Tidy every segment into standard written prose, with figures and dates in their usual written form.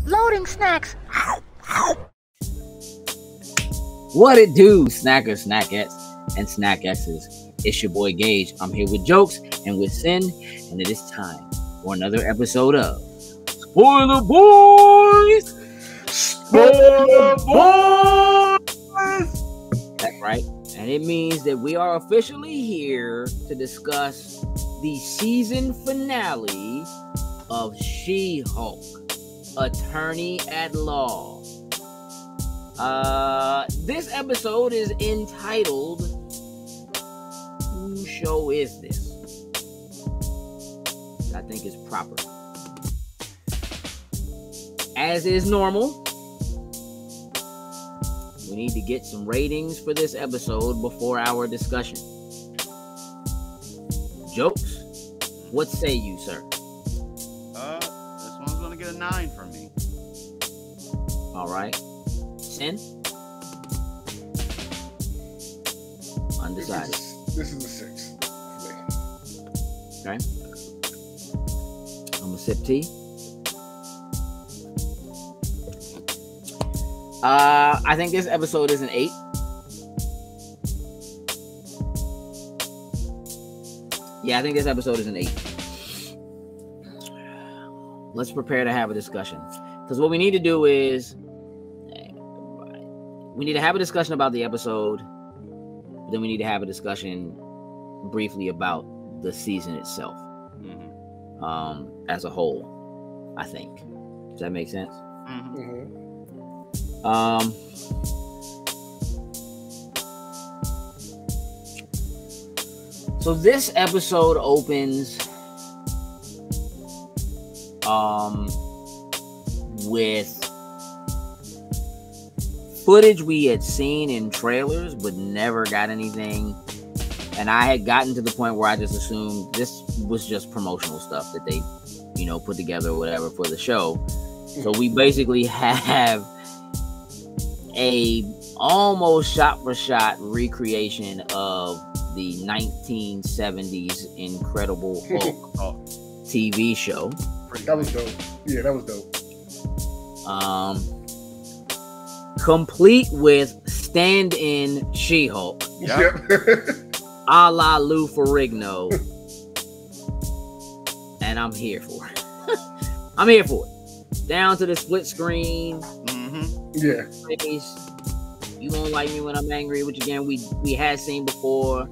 Loading snacks. What it do, snackers, snackettes, and snackexes? It's your boy Gage. I'm here with Jokes and with Sin, and it is time for another episode of Spoiler Boys. Spoiler Boys. That's right, and it means that we are officially here to discuss the season finale of She-Hulk, Attorney at Law. This episode is entitled Whose Show Is This? I think is proper. As is normal, we need to get some ratings for this episode before our discussion. Jokes, what say you, sir? This one's gonna get a 9 from me. All right. Sin? Undecided. This is a 6 for me. Okay. I'm gonna sip tea. I think this episode is an 8. Yeah, I think this episode is an 8. Let's prepare to have a discussion. Because what we need to do is we need to have a discussion about the episode. But then we need to have a discussion briefly about the season itself. As a whole, I think. Does that make sense? So this episode opens with footage we had seen in trailers but never got anything, and I had gotten to the point where I just assumed this was just promotional stuff that they put together or whatever for the show. So we basically have a almost shot for shot recreation of the 1970s Incredible Hulk TV show. That was dope. Yeah, that was dope. Complete with stand-in She-Hulk. Yep. A la Lou Ferrigno. And I'm here for it. I'm here for it. Down to the split screen. Yeah. You won't like me when I'm angry, which again we had seen before.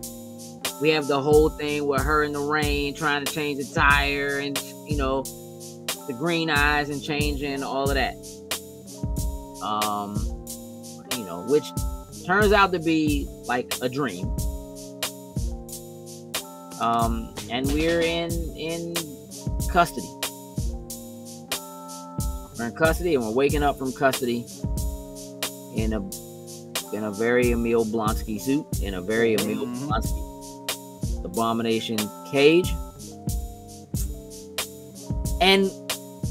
We have the whole thing with her in the rain trying to change the tire, and the green eyes and changing all of that. Which turns out to be like a dream. And we're in custody. We're in custody, and we're waking up from custody in a very Emil Blonsky suit, in a very Emil Blonsky Abomination cage. And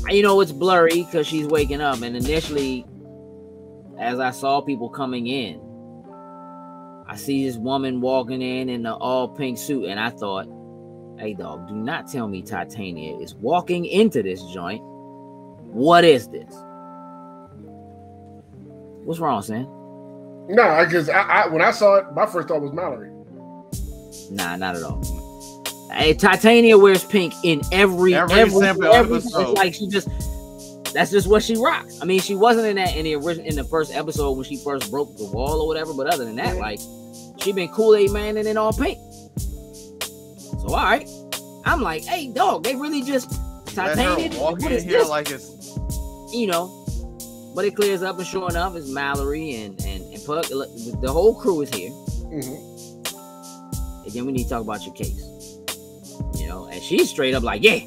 it's blurry because she's waking up, and initially as I saw people coming in, I see this woman walking in the all pink suit, and I thought, hey dog, do not tell me Titania is walking into this joint. What is this? What's wrong, Sam? No, because I when I saw it, my first thought was Mallory. Nah, not at all. Hey, Titania wears pink in every episode. Like that's just what she rocks. I mean, she wasn't in that in the first episode when she first broke the wall or whatever. But other than that, like, she been Kool-Aid Man and in all pink. So all right, I'm like, hey dog, they really just Titania walking in here like it's But it clears up, and sure enough, it's Mallory and Puck. The whole crew is here. And then we need to talk about your case. And she's straight up like, yeah,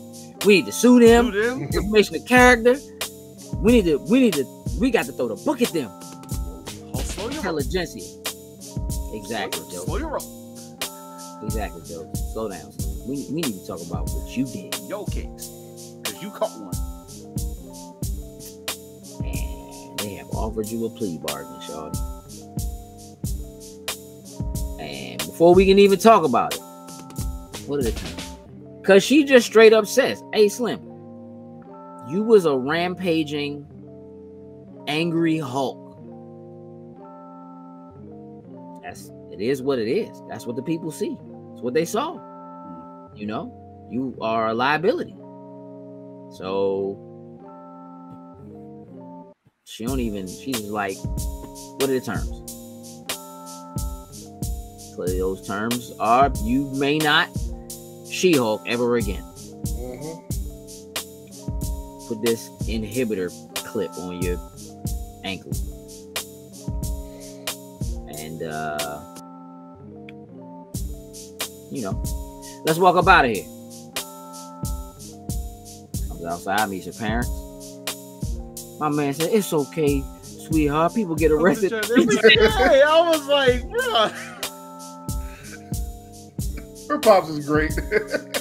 we need to sue them. Information of character. We got to throw the book at them. Intelligentsia. Exactly, Joe. Slow your roll. Exactly, Joe. Slow down. We need to talk about what you did. Your case. Because you caught one. And they have offered you a plea bargain, shawty. And before we can even talk about it, what are the terms? Because she just straight up says, hey, Slim, you was a rampaging angry Hulk. It is what it is. That's what the people see. It's what they saw. You know, you are a liability. So she's like, what are the terms? Clearly those terms are, you may not She-Hulk ever again. Put this inhibitor clip on your ankle. And let's walk up out of here. Comes outside, meets her parents. My man said, "It's okay, sweetheart. People get arrested." Hey, I was like, bro. Her pops is great.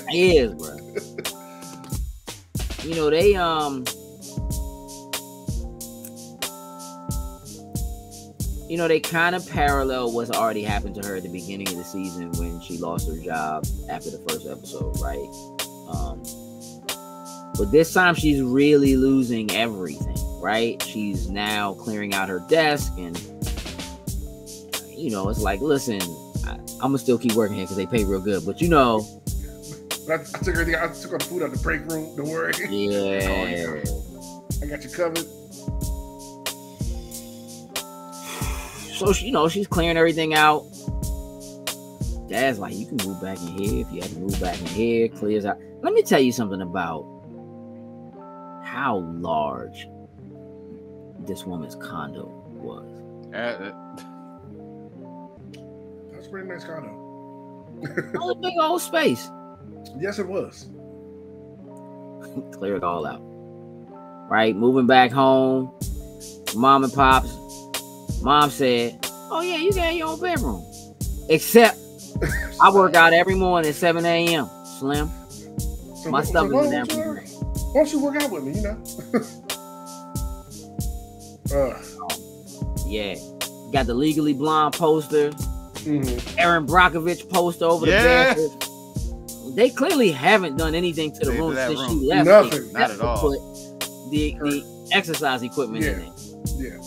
He is, bro. You know, they they kind of parallel what's already happened to her at the beginning of the season when she lost her job after the first episode, right? But this time she's really losing everything, right? She's now clearing out her desk, and it's like, listen, I'm gonna still keep working here because they pay real good, but I took her the food out the break room. Don't worry. Yeah. I got you covered. So she's clearing everything out. Dad's like, you can move back in here if you have to move back in here. Clears out. Let me tell you something about how large this woman's condo was. That's a pretty nice condo. It was a big old space. Yes, it was. Clear it all out. Right? Moving back home. Mom and Pops. Mom said, "Oh yeah, you got your own bedroom. Except I work out every morning at 7 a.m. Slim. So My stuff is in there. Why don't you work out with me, Yeah. Got the Legally Blonde poster. Mm-hmm. Aaron Brockovich poster over the bed. They clearly haven't done anything to the room since she left. Nothing. Not at all. Put the exercise equipment in there. Yeah.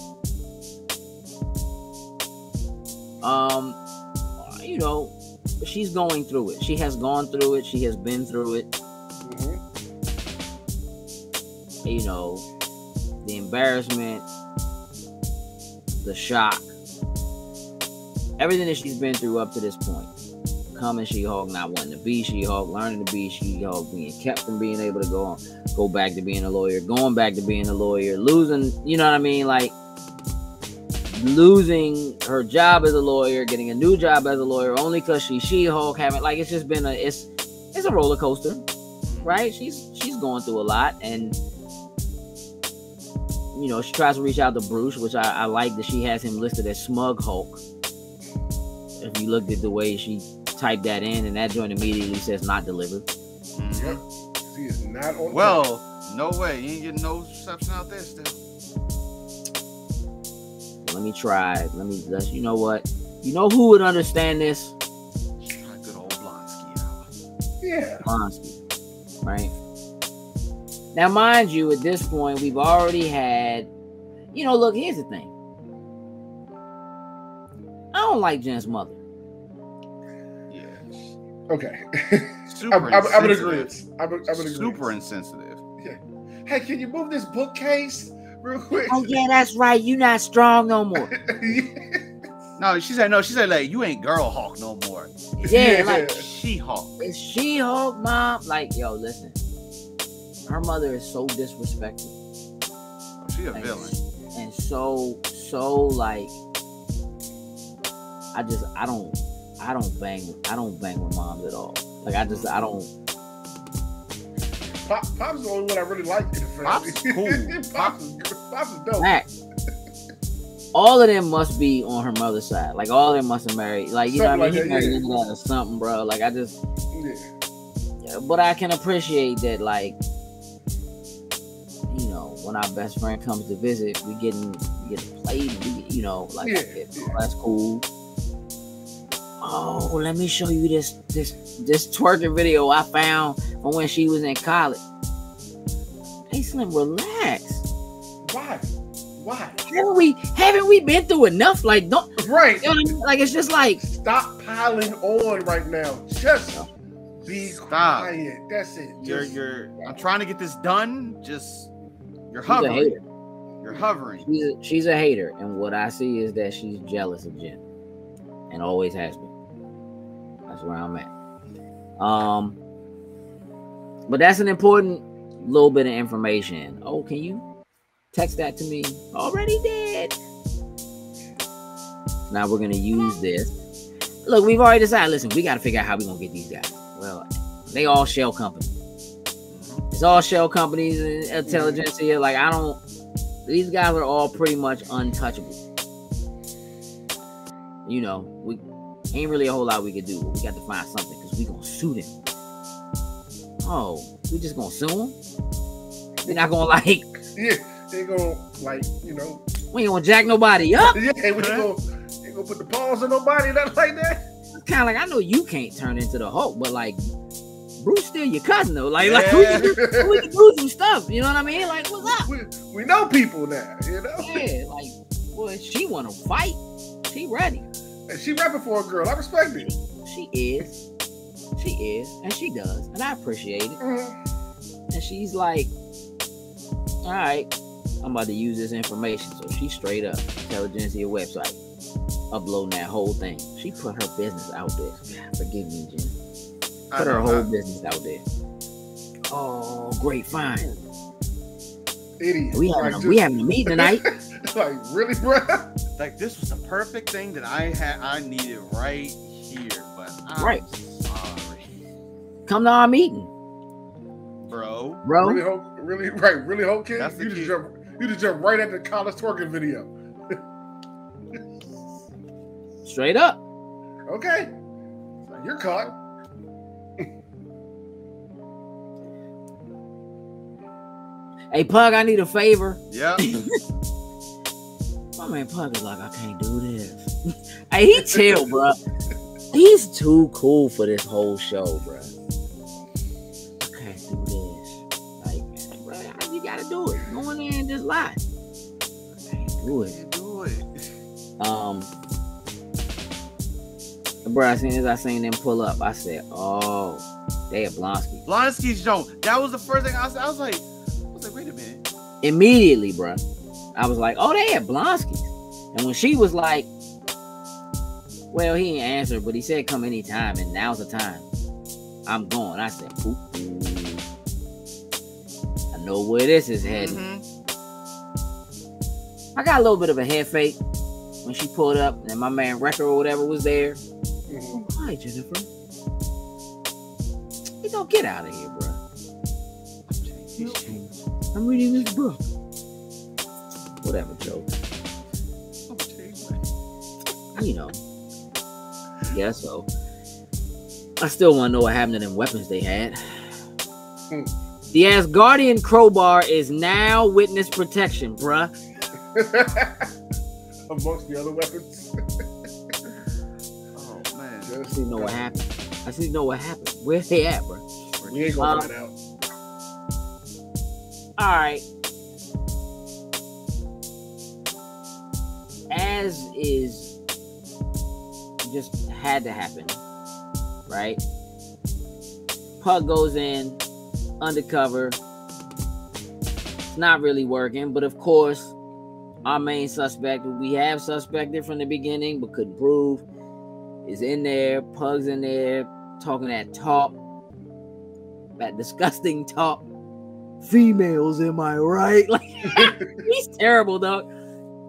She's going through it. She has gone through it. She has been through it. The embarrassment, the shock, everything that she's been through up to this point. Becoming She-Hulk, not wanting to be She-Hulk, learning to be She-Hulk, being kept from being able to go back to being a lawyer, going back to being a lawyer, losing, like losing her job as a lawyer, getting a new job as a lawyer only because she's She-Hulk, it's just been it's a roller coaster, right? She's going through a lot, and she tries to reach out to Bruce, which I like that she has him listed as Smug Hulk. If you looked at the way she typed that in, and that joint immediately says not delivered. Yep. He is not on. Well, no way. You ain't getting no reception out there still. Let me try. You know what? You know who would understand this? Good old Blonsky out. Yeah. Blonsky. Right? Now, mind you, at this point, we've already had... look, here's the thing. I don't like Jen's mother. Yeah. Okay. Super I'm in agreement. Super insensitive. Yeah. Hey, can you move this bookcase real quick? Oh, yeah, that's right. You're not strong no more. No, she said, like, you ain't Girl Hulk no more. Yeah, like, She-Hulk. It's She-Hulk, Mom. Like, yo, listen. Her mother is so disrespectful. Oh, she a villain. And so, like, I don't bang with moms at all. Like, I don't. Pop's the only one I really like in the family. Pop's cool. Pop's is dope. Mac, all of them must be on her mother's side. Like, all of them must have married. Like, you something know what I mean? like He that, married into that or something, bro. Like, Yeah. But I can appreciate that, like, when our best friend comes to visit, we get a plate, that's cool. Oh, let me show you this twerking video I found from when she was in college. Hey, Slim, relax. Why? Why? Haven't we been through enough? Like, don't Right. you know what I mean? Like, it's just like Stop piling on right now. Just be quiet. That's it. I'm trying to get this done. Just you're she's a hovering. hater. You're hovering. She's a hater, and what I see is that she's jealous of Jen, and always has been. That's where I'm at. But that's an important little bit of information. Oh, can you text that to me? Already did. Now we're gonna use this. Look, we've already decided. Listen, we got to figure out how we're gonna get these guys. Well, they all shell companies. It's all shell companies and intelligentsia. Like, these guys are all pretty much untouchable. You know, we ain't really a whole lot we could do. But we got to find something because we gonna sue them. Oh, we just gonna sue them? We're not gonna Yeah, they gonna we ain't gonna jack nobody up. Yeah, we ain't gonna put the paws on nobody, nothing like that. It's kind of like, I know you can't turn into the Hulk, but like, Bruce still your cousin though. Like we can do some stuff. You know what I mean? Like, what's up? We know people now. You know? Yeah, like, boy, she want to fight. She ready. And she rapping for a girl. I respect it. She is, and she does, and I appreciate it. Mm-hmm. And she's like, all right, I'm about to use this information. So she's straight up Intelligentsia website, uploading that whole thing. She put her business out there. Forgive me, Jen. Put her whole business out there. Oh, great find. Idiot. We having a meeting tonight. Like, really, bro? Like, this was the perfect thing that I needed right here, but I'm sorry. Come to our meeting, bro. Really, Hulk kid? That's the You kid. just jump right at the college twerking video. straight up. Okay, you're caught. Hey, Pug, I need a favor. Yeah. My man Pug is like, I can't do this. Hey, he chill, bro. He's too cool for this whole show, bro. I can't do this. Like, bro, you gotta do it. Go in there and just lie. I can't do it. Do it. Bro, as soon as I seen them pull up, I said, oh, they at Blonsky. Blonsky's joint. That was the first thing I said. I was like, wait a minute. Immediately, bro. I was like, oh, they at Blonsky's. And when she was like, well, he didn't answer, but he said come anytime, and now's the time. I'm going. I said, ooh. I know where this is heading. Mm-hmm. I got a little bit of a head fake when she pulled up, and my man Wrecker or whatever was there. Mm-hmm. Oh, hi, Jennifer. You don't get out of here, bro. I'm reading this book. Whatever, Joe. You know. Yeah, so I still want to know what happened to them weapons they had. The Asgardian crowbar is now witness protection, bruh. Amongst the other weapons. Oh man. I just need to know what happened. I just need to know what happened. Where they at, bro? We ain't gonna find out. All right. As is just had to happen, right? Pug goes in undercover. It's not really working, but of course, our main suspect, who we have suspected from the beginning but couldn't prove, is in there. Pug's in there talking that talk, that disgusting talk. Females, am I right? Like, he's terrible, dog.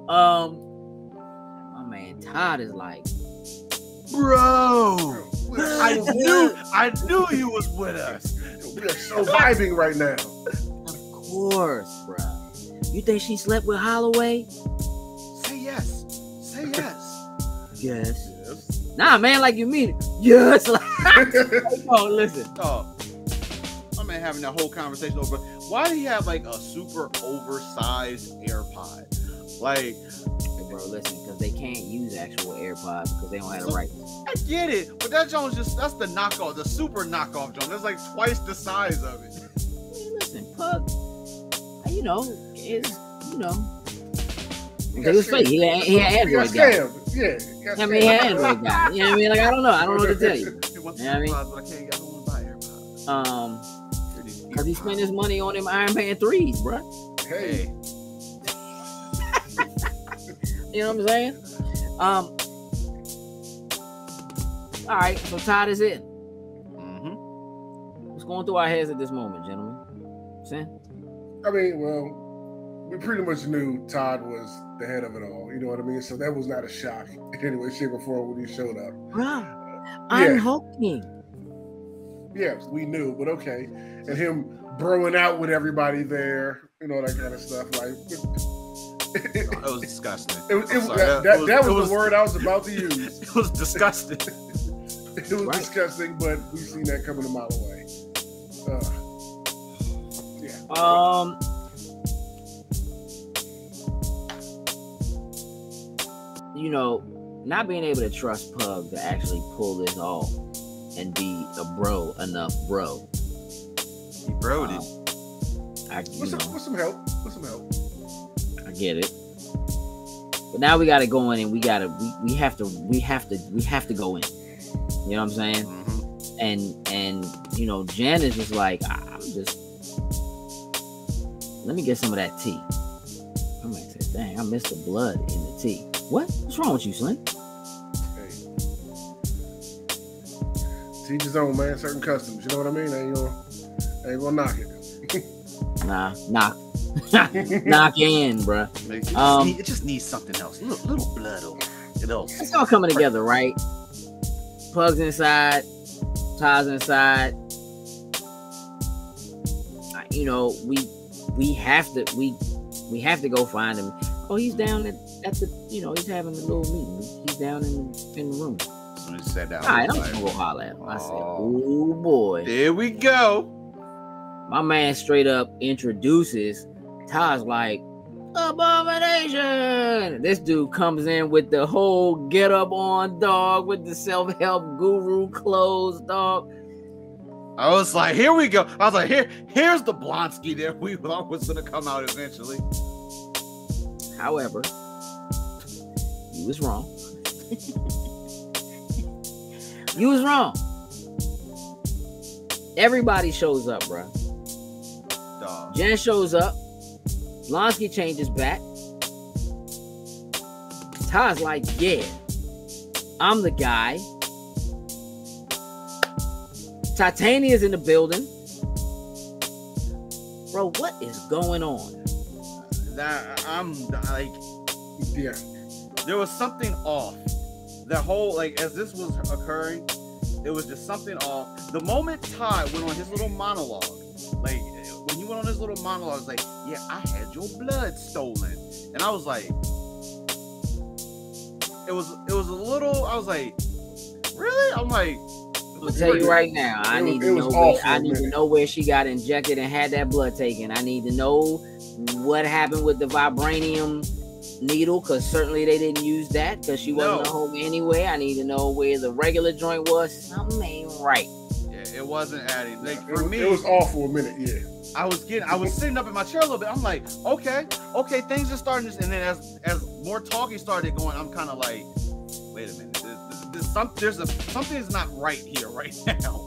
My man Todd is like, bro, I knew you was with us. We are so vibing right now. of course, bro. You think she slept with Holloway? Say yes. Say yes. Yes. Nah, man, like you mean it. Yes. Oh, listen. Oh, my man having that whole conversation over. Why do he have like a super oversized AirPod? Like, Hey, bro, listen, because they can't use actual AirPods because they don't have the right. I get it, but that joint's that's the knockoff, the super knockoff joint. That's like twice the size of it. I mean, listen, Pug, you know, is, you know, It was fake. He had Android guy. Yeah. I mean, he had Android guy. You know what I mean? Like, I don't know. I don't know what to tell you. He wants You know what I mean? AirPods, but I can't get home and buy AirPods. Because he spent his money on them Iron Man 3s, bro. Hey. You know what I'm saying? All right, so Todd is in. Mm-hmm. What's going through our heads at this moment, gentlemen? Sin? I mean, well, we pretty much knew Todd was the head of it all. You know what I mean? So that was not a shock in any way, shape, or form when he showed up. Bruh, I'm hoping. Yes, we knew, but okay. And him broing out with everybody there, you know, that kind of stuff. Like, It was disgusting. that was the word I was about to use. It was disgusting. It was disgusting, but we've seen that coming a mile away. You know, not being able to trust Pug to actually pull this off and be a bro enough, bro. He broed it. With some help. I get it. But now we gotta go in and we have to go in. You know what I'm saying? Mm-hmm. And you know, Jen is just like, let me get some of that tea. I might say, dang, I missed the blood in the tea. What's wrong with you, Slim? Hey. Teach his own, man. Certain customs. You know what I mean? Ain't gonna knock it. Nah, knock in, bruh. It just needs something else. Little blood over it. It's all coming together, right? Pug's inside, Todd's inside. You know, we have to go find him. Oh, he's down at the, you know, he's having a little meeting. He's down in the room. So he sat down. All right, I'm just gonna go holler at him. I said, oh boy. There we go. My man straight up introduces Todd's like, abomination. This dude comes in with the whole get up on, dog, with the self-help guru clothes, dog. I was like, here we go. I was like, here's the Blonsky that we thought was gonna come out eventually. However, you was wrong. You was wrong. Everybody shows up, bro. Dog. Jen shows up. Blonsky changes back. Todd's like, yeah, I'm the guy. Titania's in the building. Bro, what is going on? I'm like, Yeah. there was something off. The whole, like, as this was occurring, it was just something off. The moment Todd went on his little monologue, like, when he went on his little monologue, it's like, yeah, I had your blood stolen. And I was like, it was a little, I was like, really? I'm like, I'm gonna tell you right now, I need to know where she got injected and had that blood taken. I need to know what happened with the vibranium needle, because certainly they didn't use that because she wasn't a home anyway. I need to know where the regular joint was. Something ain't right. Yeah, it wasn't adding. Like, for me, it was off for a minute. Yeah, I was sitting up in my chair a little bit. I'm like, okay, things are starting to, and then as more talking started going, I'm kind of like, wait a minute, something is not right here right now.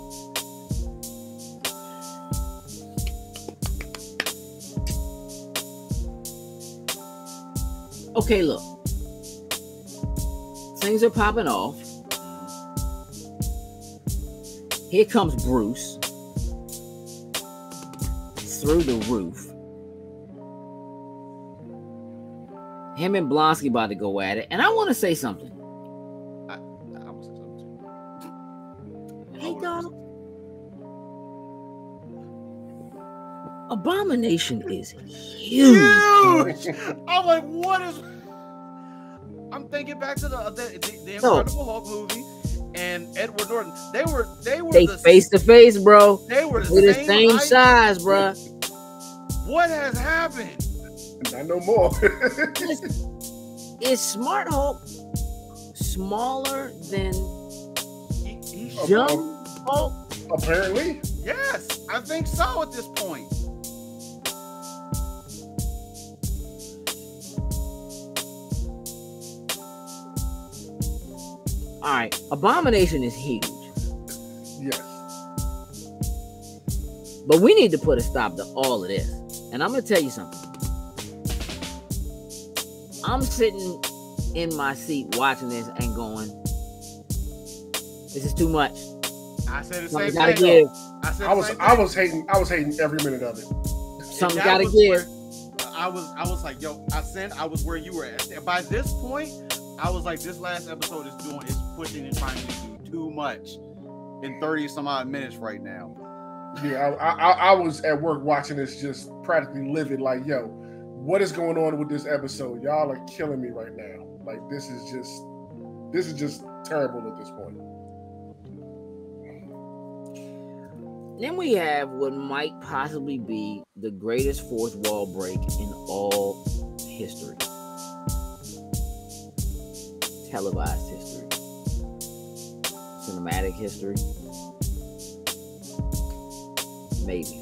Okay, look, things are popping off. Here comes Bruce through the roof. Him and Blonsky about to go at it, and I want to say something. Hey, dog. Abomination is huge. I'm like, what is? I'm thinking back to the Incredible Hulk movie and Edward Norton. They were face to face, bro. They were the same size, bro. What has happened? Not no more. Is Smart Hulk smaller than He's Young Hulk? Apparently. Yes, I think so at this point. All right, Abomination is huge. Yes. But we need to put a stop to all of this. And I'm going to tell you something. I'm sitting in my seat watching this and going, this is too much. I said the Something same gotta thing. give. I was hating every minute of it. Something That gotta was give. where I was like, yo, I was where you were at. By this point, I was like, this last episode is pushing and trying to do too much in 30 some odd minutes right now. Yeah, I was at work watching this, just practically livid. Like, yo, what is going on with this episode? Y'all are killing me right now. Like, this is just terrible at this point. Then we have what might possibly be the greatest fourth wall break in all history. Televised history. Cinematic history. Maybe.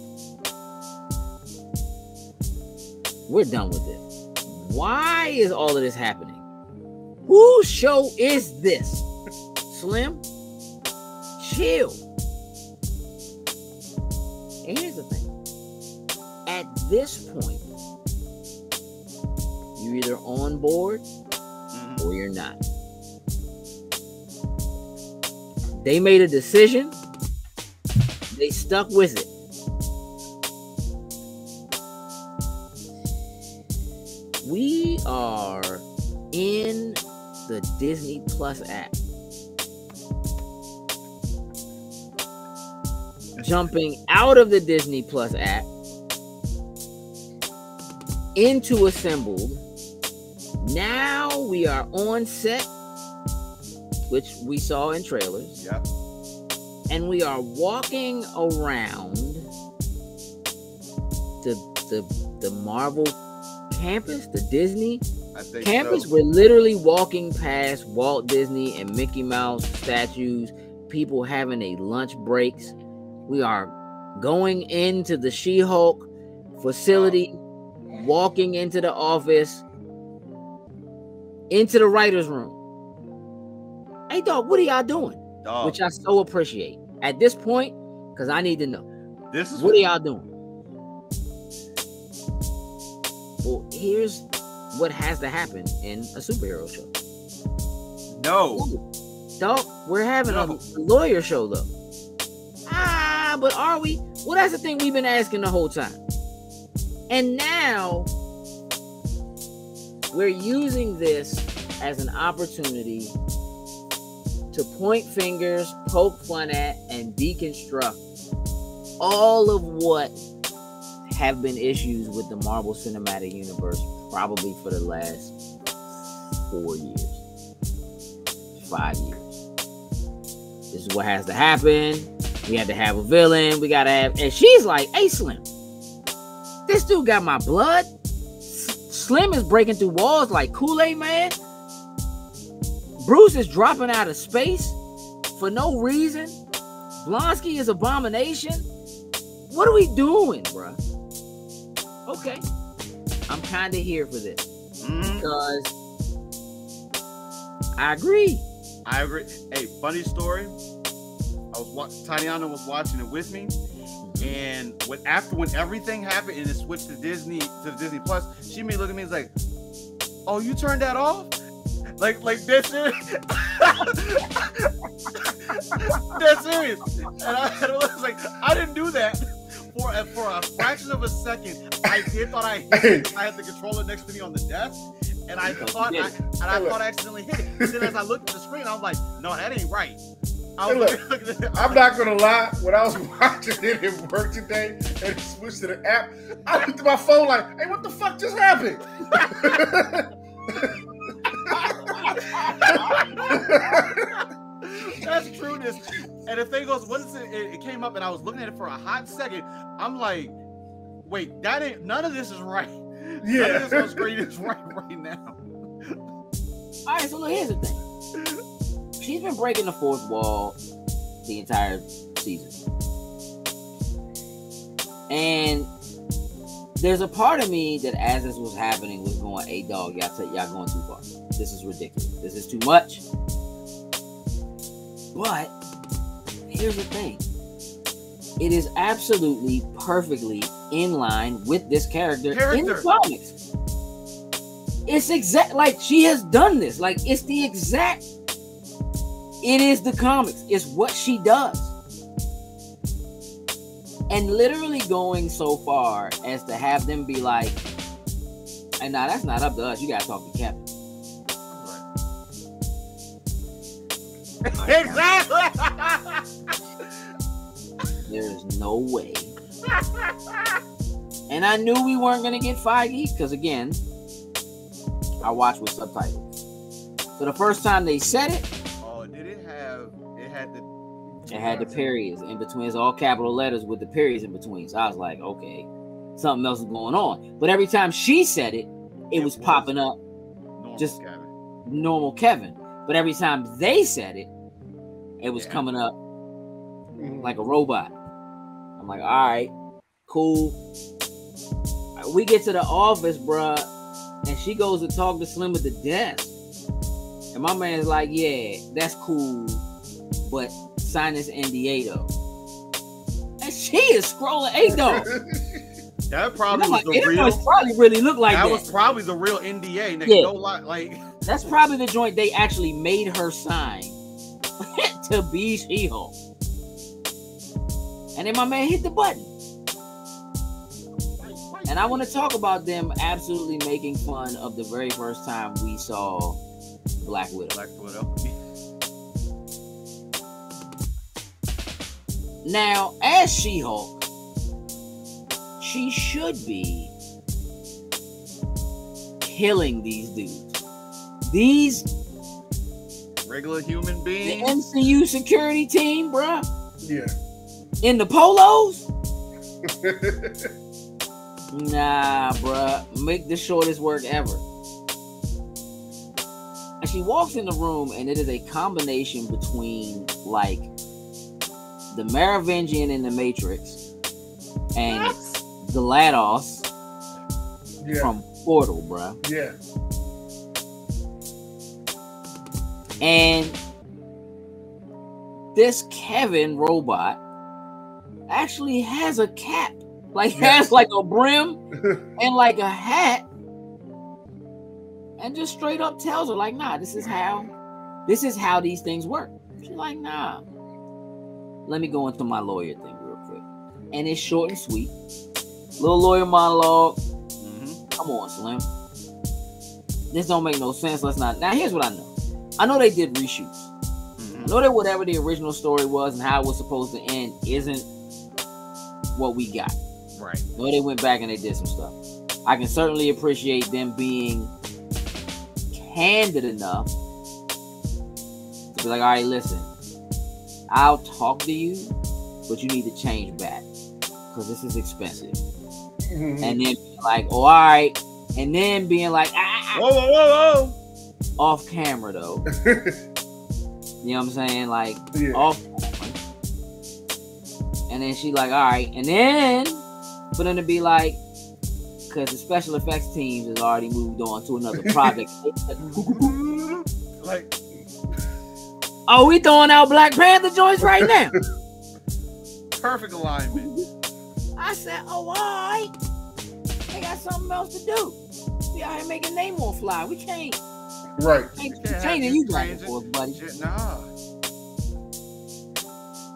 We're done with this. Why is all of this happening? Whose show is this? Slim? Chill. And here's the thing. At this point, you're either on board or you're not. They made a decision. They stuck with it. We are in the Disney Plus app. Jumping out of the Disney Plus app into Assembled. Now we are on set, which we saw in trailers. Yep. And we are walking around the Marvel campus, the Disney campus. So. We're literally walking past Walt Disney and Mickey Mouse statues, people having a lunch breaks. We are going into the She-Hulk facility, walking into the office, into the writer's room. Hey, dog, what are y'all doing? Dog. Which I so appreciate. At this point, because I need to know. This is what are y'all doing? Well, here's what has to happen in a superhero show. No. Dog, we're having a lawyer show, though. But are we? Well, that's the thing we've been asking the whole time. And now we're using this as an opportunity to point fingers, poke fun at, and deconstruct all of what have been issues with the Marvel Cinematic Universe probably for the last 4 years, 5 years. This is what has to happen. We had to have a villain. We got to have... And she's like, hey, Slim, this dude got my blood. Slim is breaking through walls like Kool-Aid Man. Bruce is dropping out of space for no reason. Blonsky is Abomination. What are we doing, bruh? Okay. I'm kind of here for this. Because I agree. Hey, funny story. Tatiana was watching it with me, and when everything happened and it switched to Disney Plus, she made me look at me and was like, "Oh, you turned that off? Like that's serious? That's serious?" And I was like, "I didn't do that." For a fraction of a second, I thought I hit it. I had the controller next to me on the desk, and I thought I accidentally hit it. And then as I looked at the screen, I was like, "No, that ain't right." I'm not gonna lie. When I was watching it at work today and it switched to the app, I looked at my phone like, "Hey, what the fuck just happened?" That's trueness. And the thing goes, what is it? It came up, and I was looking at it for a hot second. I'm like, wait, none of this is right. Yeah, none of this on screen is right now. All right, so look, here's the thing. She's been breaking the fourth wall the entire season. And there's a part of me that as this was happening was going, hey, dog, y'all going too far. This is ridiculous. This is too much. But here's the thing. It is absolutely perfectly in line with this character in the comics. It's exact, like she has done this. Like it's the exact. It is the comics. It's what she does. And literally going so far as to have them be like, and now that's not up to us. You gotta talk to Captain. Exactly. There's no way. And I knew we weren't gonna get Feige because again, I watched with subtitles. So the first time they said it, did it have? It had the. It had the periods in between. It's all capital letters with the periods in between. So I was like, okay, something else is going on. But every time she said it, it was popping up just normal Kevin. But every time they said it, it was coming up like a robot. I'm like, all right, cool. We get to the office, bruh, and she goes to talk to Slim at the desk. And my man's like, yeah, that's cool, but sign this NDA though. And she is scrolling dog. That probably was like, the real. Probably really looked like that. That was probably the real NDA. Nigga, no lie, like that's probably the joint they actually made her sign to be She-Hulk. And then my man hit the button. And I want to talk about them absolutely making fun of the very first time we saw Black Widow. Now, as She-Hulk, she should be killing these dudes. These regular human beings. The MCU security team, bruh. Yeah. In the polos? Nah, bruh. Make the shortest work ever. And she walks in the room, and it is a combination between, like, the Merovingian in the Matrix and GLaDOS from Portal, bruh. Yeah. And this Kevin robot actually has a cap. Like, has like a brim and like a hat. And just straight up tells her, like, nah, this is how these things work. She's like, nah. Let me go into my lawyer thing real quick. And it's short and sweet. Little lawyer monologue. Come on, Slim. This don't make no sense. Let's not. Now, here's what I know. I know they did reshoots. I know that whatever the original story was and how it was supposed to end isn't what we got. Right. I know they went back and they did some stuff. I can certainly appreciate them being candid enough to be like, all right, listen, I'll talk to you, but you need to change back because this is expensive. And then being like, oh, all right. And then being like, whoa. Off camera, though. You know what I'm saying? Like, off camera. And then she like, all right. And then for them to be like, because the special effects teams has already moved on to another project. Like, oh, we throwing out Black Panther joints right now. Perfect alignment. I said, oh, all right. They got something else to do. We out here making Namor fly. We can't. Right. Changing you guys for us, buddy. Nah.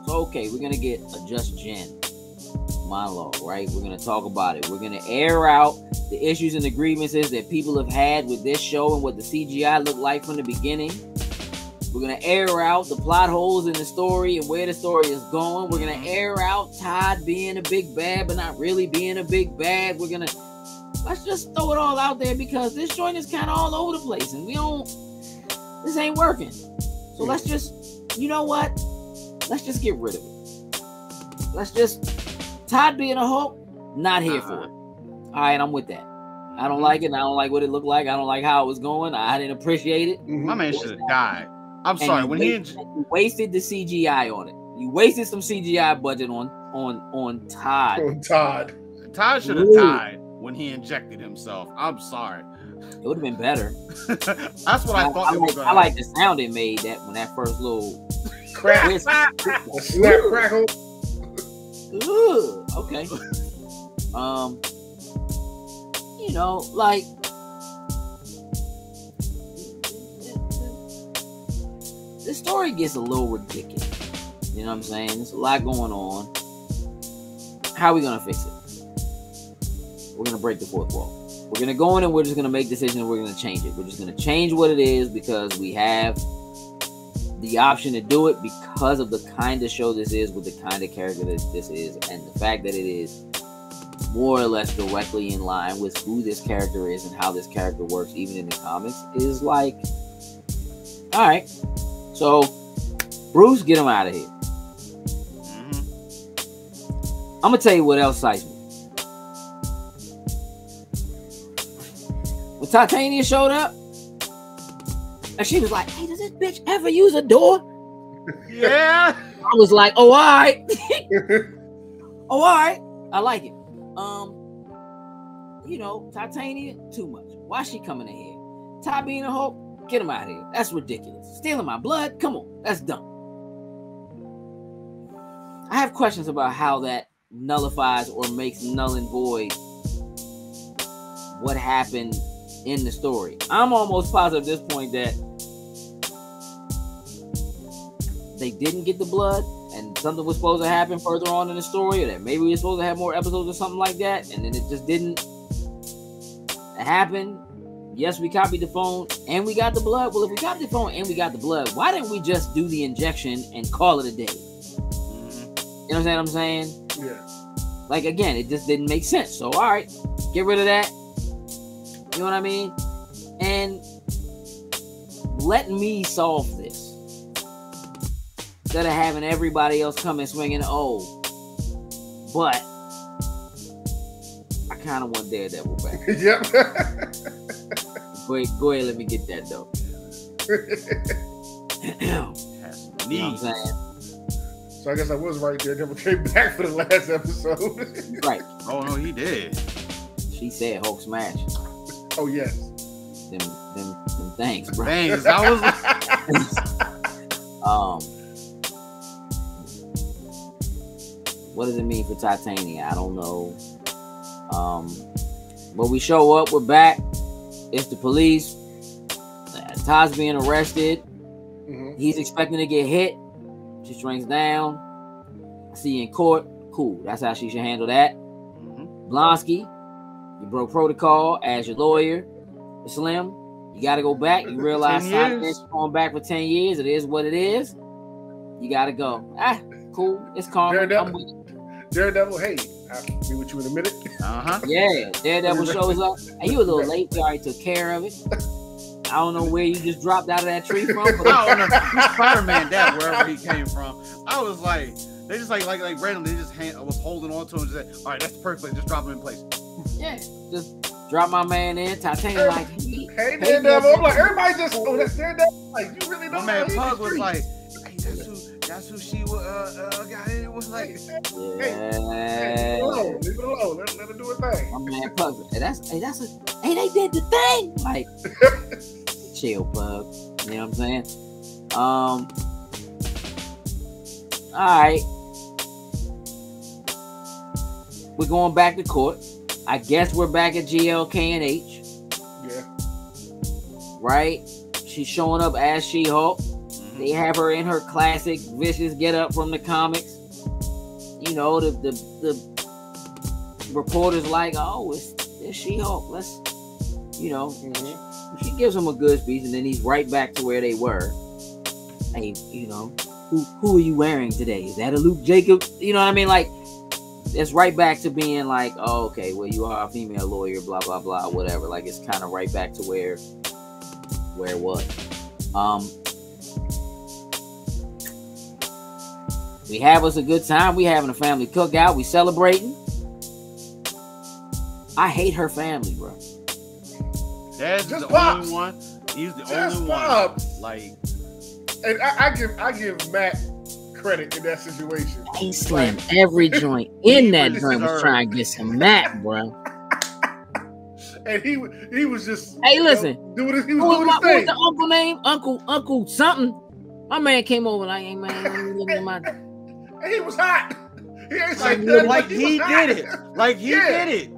So, okay, we're going to get a Just Jen monologue, right? We're going to talk about it. We're going to air out the issues and the grievances that people have had with this show and what the CGI looked like from the beginning. We're going to air out the plot holes in the story and where the story is going. We're going to air out Todd being a big bad, but not really being a big bad. We're going to, let's just throw it all out there because this joint is kind of all over the place and this ain't working. So let's just, you know what? Let's just get rid of it. Let's just, Todd being a Hulk, not here for it. All right, I'm with that. I don't like it. I don't like what it looked like. I don't like how it was going. I didn't appreciate it. My man should have died. I'm sorry. When you wasted the CGI on it. You wasted some CGI budget on Todd. On Todd. Todd should have died when he injected himself. I'm sorry. It would have been better. That's what I thought. I like the sound it made that when that first little Crack. Where's- A snap crackle. Ooh, okay. You know, like the story gets a little ridiculous. You know what I'm saying? There's a lot going on. How are we gonna fix it? We're gonna break the fourth wall. We're gonna go in and we're just gonna make decisions and we're gonna change it. We're just gonna change what it is because we have the option to do it because of the kind of show this is with the kind of character that this is and the fact that it is more or less directly in line with who this character is and how this character works even in the comics is like, all right, so Bruce, get him out of here. I'm gonna tell you what else excites me. When Titania showed up and she was like, hey, does this bitch ever use a door? Yeah. I was like, oh, all right. Oh, all right. I like it. You know, Titania, too much. Why is she coming in here? Ty being a Hulk, get him out of here. That's ridiculous. Stealing my blood? Come on. That's dumb. I have questions about how that nullifies or makes null and void what happened in the story. I'm almost positive at this point that they didn't get the blood and something was supposed to happen further on in the story, or that maybe we were supposed to have more episodes or something like that, and then it just didn't happen. Yes, we copied the phone and we got the blood. Well, if we copied the phone and we got the blood, why didn't we just do the injection and call it a day? You know what I'm saying? Yeah. Like, again, it just didn't make sense. So, all right, get rid of that. You know what I mean? And let me solve this. Instead of having everybody else come and swinging, oh, but I kind of want Daredevil back. Yep. Go ahead, let me get that, though. You know what I'm saying? So I guess I was right there. Daredevil came back for the last episode. Right. Oh no, he did. She said Hulk smash. Oh yes. Them things, bro. Thanks. I was what does it mean for Titania? I don't know. When we show up, we're back. It's the police. Ty's being arrested. Mm-hmm. He's expecting to get hit. She shrinks down. I see you in court. Cool. That's how she should handle that. Blonsky, you broke protocol as your lawyer. Slim, you got to go back. You realize Simon's going back for 10 years. It is what it is. You got to go. Cool. It's karma. Daredevil, hey, I'll be with you in a minute. Yeah, Daredevil shows up. And you a little late. We already took care of it. I don't know where you just dropped out of that tree from. But I don't know. Spider-Man that wherever he came from. I was like, they just like randomly just was holding on to him and just said, all right, that's the perfect place. Just drop him in place. Yeah, just drop my man in. Titania like, hey Daredevil. I'm like, everybody just, oh, that's Daredevil. Like, you really don't My know. man Pug was like, hey, that's who she got in. It was like, hey, leave it alone. Let her do her thing. My man Pug, hey, they did the thing. Like, chill, Pug. You know what I'm saying? All right. We're going back to court. I guess we're back at GLK and H. Yeah. Right? She's showing up as She-Hulk. They have her in her classic vicious get up from the comics. You know, the reporter's like, oh, it's She-Hulk. Let's, you know, she gives him a good speech, and then he's right back to where they were. Hey, you know, who are you wearing today? Is that a Luke Jacob? You know what I mean? Like, it's right back to being like, oh, okay, well, you are a female lawyer, blah, blah, blah, whatever. Like, it's kind of right back to where it was. We have us a good time. We having a family cookout. We celebrating. I hate her family, bro. That's Just the Pops. only one. He's the Just only Pops. one. Like, and I give Matt credit in that situation. He slammed every joint in that joint was trying to get some Matt, bro. And he was just Hey, listen. doing his, he was What doing was his thing. the uncle name? Uncle something. My man came over like, hey man, let me look at my. And he was hot. He ain't Like, saying nothing, like but he was did hot. it. Like he Yeah. did it.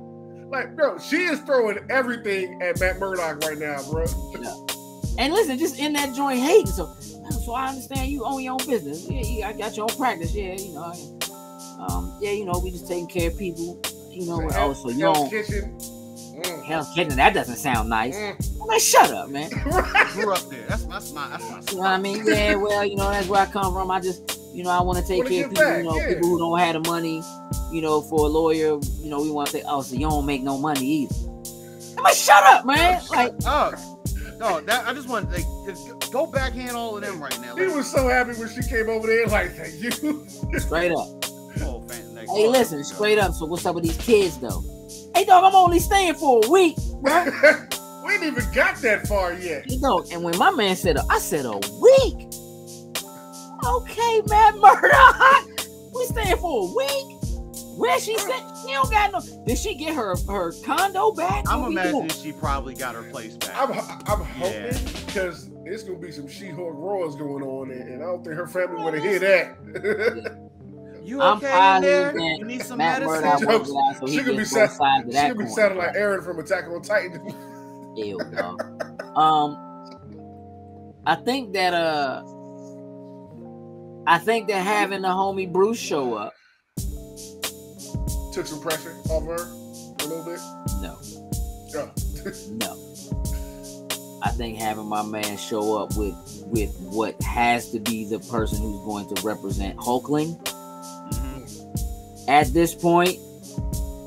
Like, bro, she is throwing everything at Matt Murdock right now, bro. And listen, just in that joint hating. So I understand you own your own business. Yeah, I got your own practice. Yeah, you know. Yeah, you know, we just taking care of people. You know, so you Hell's don't. Kitchen. Hell's Kitchen. That doesn't sound nice. Man, shut up, man. I grew up there. That's my You know what I mean? Yeah, well, you know, that's where I come from. I just, you know, I want to take care of people, back, you know, yeah. people who don't have the money, you know, for a lawyer. You know, we want to say, oh, so you don't make no money either. Man, shut up, man. Like, no, that I just want like just go backhand all of them right now. He Like, was so happy when she came over there, like, thank you. straight up. oh, fan, like, Hey, listen, straight up. So what's up with these kids, though? Hey, dog, I'm only staying for a week, bro. We ain't even got that far yet. You know, and when my man said, I said a week. Okay, Matt Murdock. We staying for a week. Where she said she don't got no. Did she get her condo back? I'm What we imagining doing? she probably got her place back. I'm hoping because it's gonna be some She-Hulk roars going on, and I don't think her family want to hear that. You I'm okay in positive there? that You need some Matt medicine? Murdock works it out so he She could be gets both sides of She that could be coin, sounding bro. like Aaron from Attack on Titan. Ew, dog. I think that having the homie Bruce show up. Took some pressure off her a little bit. No. Oh. No. I think having my man show up with what has to be the person who's going to represent Hulkling. At this point,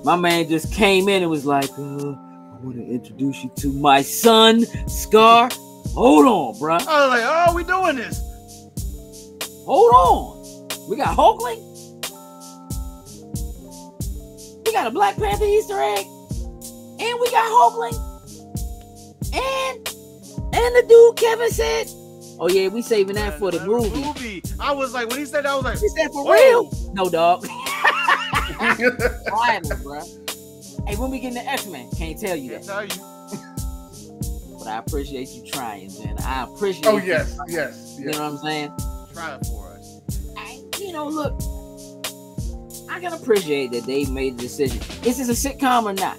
my man just came in and was like, I want to introduce you to my son, Scar. Hold on, bruh. I was like, oh, we doing this. Hold on. We got Hulkling. We got a Black Panther Easter egg. And we got Hulkling. And the dude Kevin said, oh yeah, we saving that for the movie. I was like, when he said that, I was like, Is that for whoa. real? No, dog. Final, bro. Hey, when we get into X-Men, can't tell you Can't that. tell you. But I appreciate you trying, man. I appreciate Oh you yes, trying. yes, You know what I'm saying? Try it for us. Look, I can appreciate that they made the decision. Is this a sitcom or not?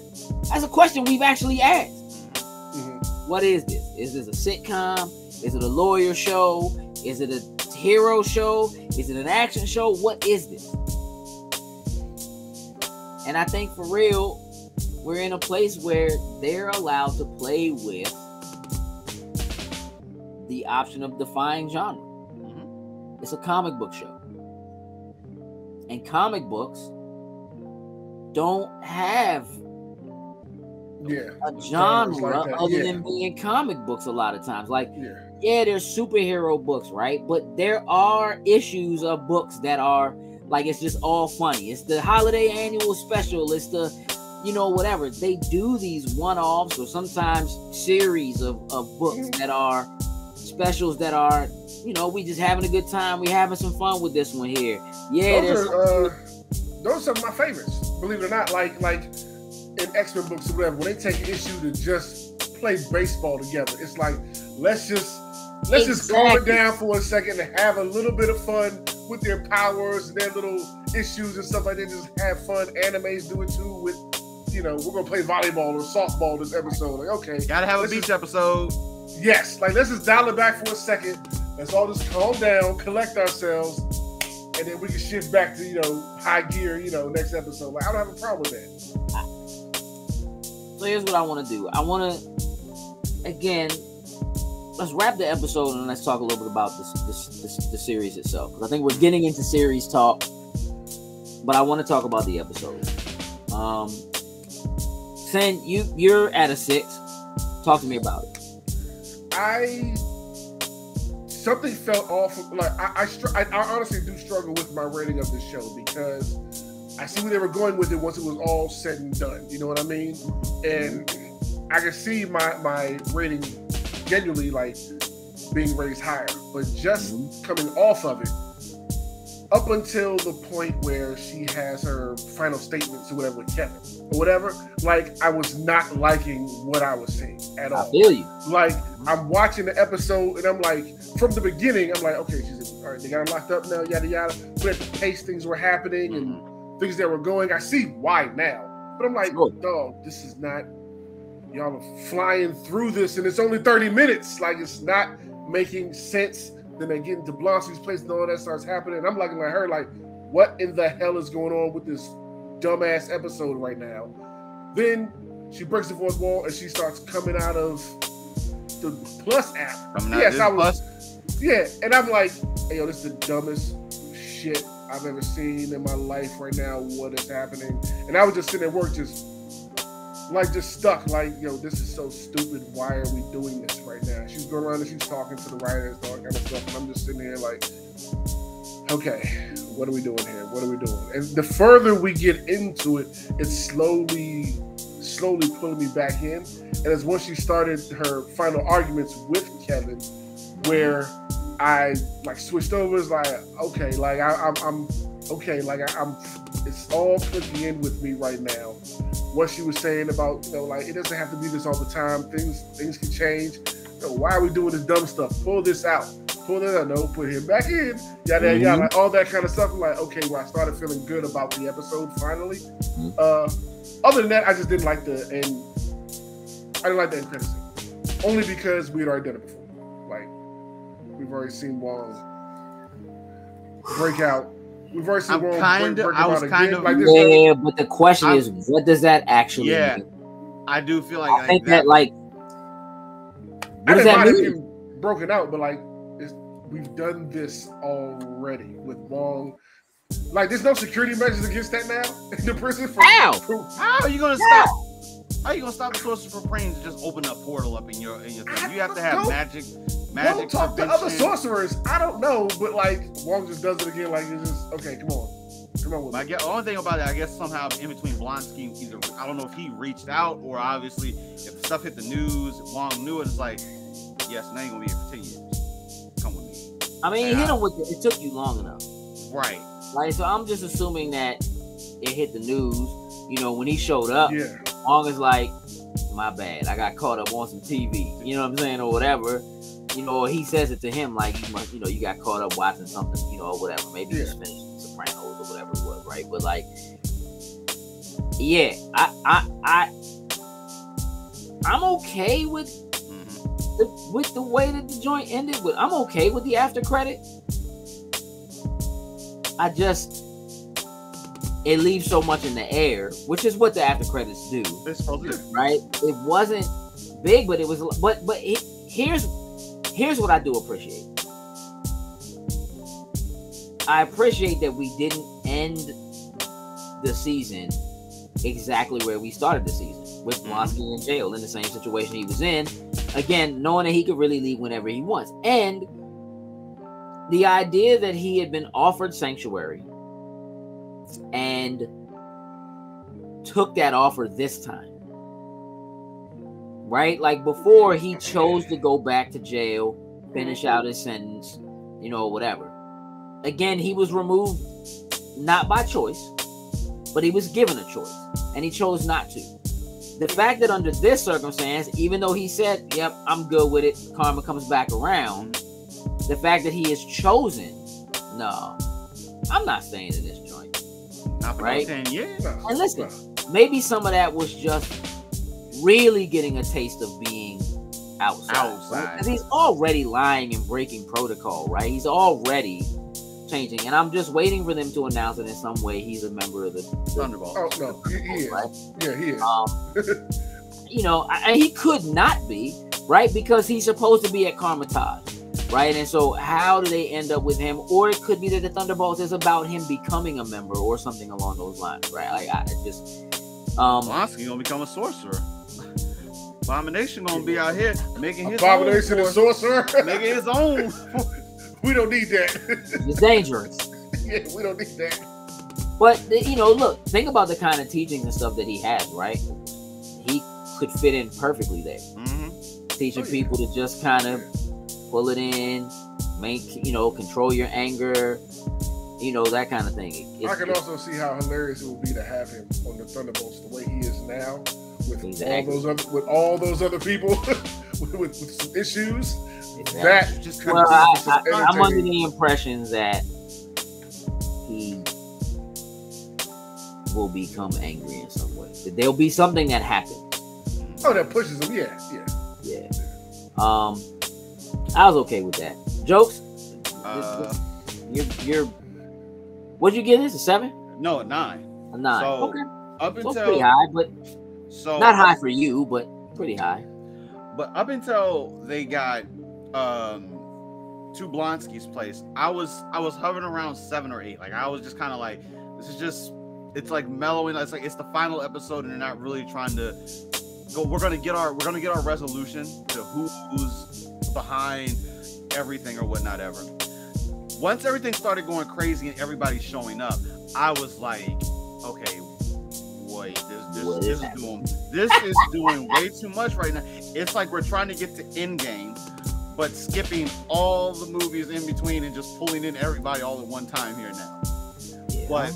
That's a question we've actually asked. Mm-hmm. What is this? Is this a sitcom? Is it a lawyer show? Is it a hero show? Is it an action show? What is this? And I think for real, we're in a place where they're allowed to play with the option of defying genre. It's a comic book show. And comic books don't have a genre like that. other than being comic books a lot of times. Like, there's superhero books, right? But there are issues of books that are like, it's just all funny. It's the holiday annual special. It's the, whatever. They do these one-offs or sometimes series of books that are specials that are, we just having a good time. We having some fun with this one here. Yeah, those are my favorites. Believe it or not, like in X-Men books or whatever, when they take an issue to just play baseball together, it's like let's just calm it down for a second and have a little bit of fun with their powers and their little issues and stuff like that. Just have fun. Animes do it too. With we're gonna play volleyball or softball this episode. Like, okay, gotta have a beach episode. Yes, like let's just dial it back for a second. Let's all just calm down, collect ourselves, and then we can shift back to high gear. Next episode. Like I don't have a problem with that. So here's what I want to do. I want to again, let's wrap the episode and let's talk a little bit about the series itself. Because I think we're getting into series talk, but I want to talk about the episode. Sen, you're at a 6. Talk to me about it. Something felt off. Like I honestly do struggle with my rating of this show because I see where they were going with it once it was all said and done. You know what I mean? And I can see my rating genuinely like being raised higher, but just coming off of it, up until the point where she has her final statements or whatever with Kevin or whatever, like I was not liking what I was seeing at all. I feel you. Like I'm watching the episode and I'm like, from the beginning, I'm like, okay, she's all right. They got her locked up now, yada yada. But at the pace things were happening and things that were going, I see why now. But I'm like, dog, this is not. Y'all are flying through this, and it's only 30 minutes. Like it's not making sense. Then they get into Blonsky's place and all that starts happening. And I'm looking at her like, what in the hell is going on with this dumbass episode right now? Then she breaks the fourth wall and she starts coming out of the Plus app. Yeah, and I'm like, hey, yo, this is the dumbest shit I've ever seen in my life right now. What is happening? And I was just sitting at work just stuck, like, yo, this is so stupid. Why are we doing this right now? She's going around and she's talking to the writers, all that kind of stuff, and I'm just sitting here like, okay, what are we doing here? What are we doing? And the further we get into it, it's slowly pulling me back in. And it's once she started her final arguments with Kevin, where I like switched over. It's like, okay, like I'm okay, like I'm. It's all clicking in with me right now. What she was saying about, like, it doesn't have to be this all the time. Things can change. Why are we doing this dumb stuff? Pull this out. Pull that out. No, put him back in. Yada, yada, like all that kind of stuff. I'm like, okay, well, I started feeling good about the episode finally. Other than that, I just didn't like the end. I didn't like the end credit scene. Only because we had already done it before. Like, we've already seen Wong break out. We've already seen Wong break out again. Like this. Yeah, but the question is, what does that actually mean? I do feel like I think that like, what does that mean? Broken out, but like, we've done this already with Wong. Like, there's no security measures against that now in the prison. How are you gonna stop? How are you gonna stop the Sorcerer Supreme to just open a portal up in your thing? You have to have magic. Don't talk to other sorcerers. I don't know, but like Wong just does it again. Like it's just okay. Come on. With the only thing about it, I guess somehow in between Blonsky, either I don't know if he reached out or obviously if stuff hit the news, Wong knew it. It's like, yes, now you're gonna be here for 10 years. Come with me. I mean, hit him with it took you long enough, right? Like, so I'm just assuming that it hit the news. When he showed up, Wong is like, my bad, I got caught up on some TV. You know what I'm saying, or whatever. Or he says it to him like, you got caught up watching something, or whatever. Maybe he's finished Sopranos or whatever it was, right? But like, yeah, I'm okay with the way that the joint ended. I'm okay with the after credit. It leaves so much in the air, which is what the after credits do. Right? It wasn't big, but it was. But here's what I do appreciate. I appreciate that we didn't end the season exactly where we started the season, with Blonsky in jail in the same situation he was in. Again, knowing that he could really leave whenever he wants. And the idea that he had been offered sanctuary and took that offer this time. Right? Like before, he chose to go back to jail, finish out his sentence, whatever. Again, he was removed not by choice, but he was given a choice, and he chose not to. The fact that under this circumstance, even though he said, yep, I'm good with it, karma comes back around, the fact that he has chosen, no, I'm not staying in this joint. Not for right? 10 years. And listen, maybe some of that was just really getting a taste of being outside. Because he's already lying and breaking protocol, right? He's already changing, and I'm just waiting for them to announce it in some way. He's a member of the Thunderbolts. Oh no, he is. Right? Yeah, he is. He could not be, right? Because he's supposed to be at Karmitage, right? And so how do they end up with him? Or it could be that the Thunderbolts is about him becoming a member or something along those lines, right? Like Blonsky gonna become a sorcerer. Abomination gonna be out here making his Abomination own and sorcerer, making his own. We don't need that. It's dangerous. Yeah, we don't need that. But look, think about the kind of teachings and stuff that he has, right? He could fit in perfectly there. Teaching people to just kind of pull it in, control your anger, You know, that kind of thing. I can also see how hilarious it would be to have him on the Thunderbolts the way he is now, with all those other people with some issues. Exactly. That just well, I'm under the impression that he will become angry in some way. That there'll be something that happens. Oh, that pushes him. Yeah. I was okay with that. Jokes. You're. What'd you get? This a 7? No, a 9. A 9. So, okay. Up until pretty high, but not high for you, but pretty high. But up until they got to Blonsky's place, I was hovering around 7 or 8. Like I was just kind of like, this is just, it's like mellowing. It's like it's the final episode, and they're not really trying to go. We're gonna get our resolution to who's behind everything or whatnot ever. Once everything started going crazy and everybody showing up, I was like, okay, wait, this is doing way too much right now. It's like we're trying to get to Endgame, but skipping all the movies in between and just pulling in everybody all at one time here now. Yeah. But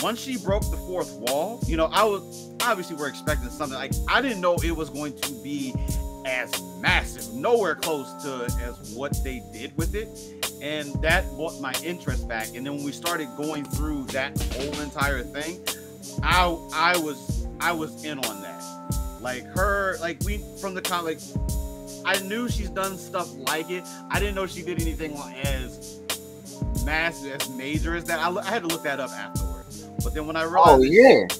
once she broke the fourth wall, you know, we're expecting something. Like, I didn't know it was going to be as massive, nowhere close to as what they did with it. And that brought my interest back. And then when we started going through that whole entire thing, I was in on that. Like her, like we from the comic, I knew she's done stuff like it. I didn't know she did anything as massive, as major as that. I had to look that up afterwards. But then when I realized,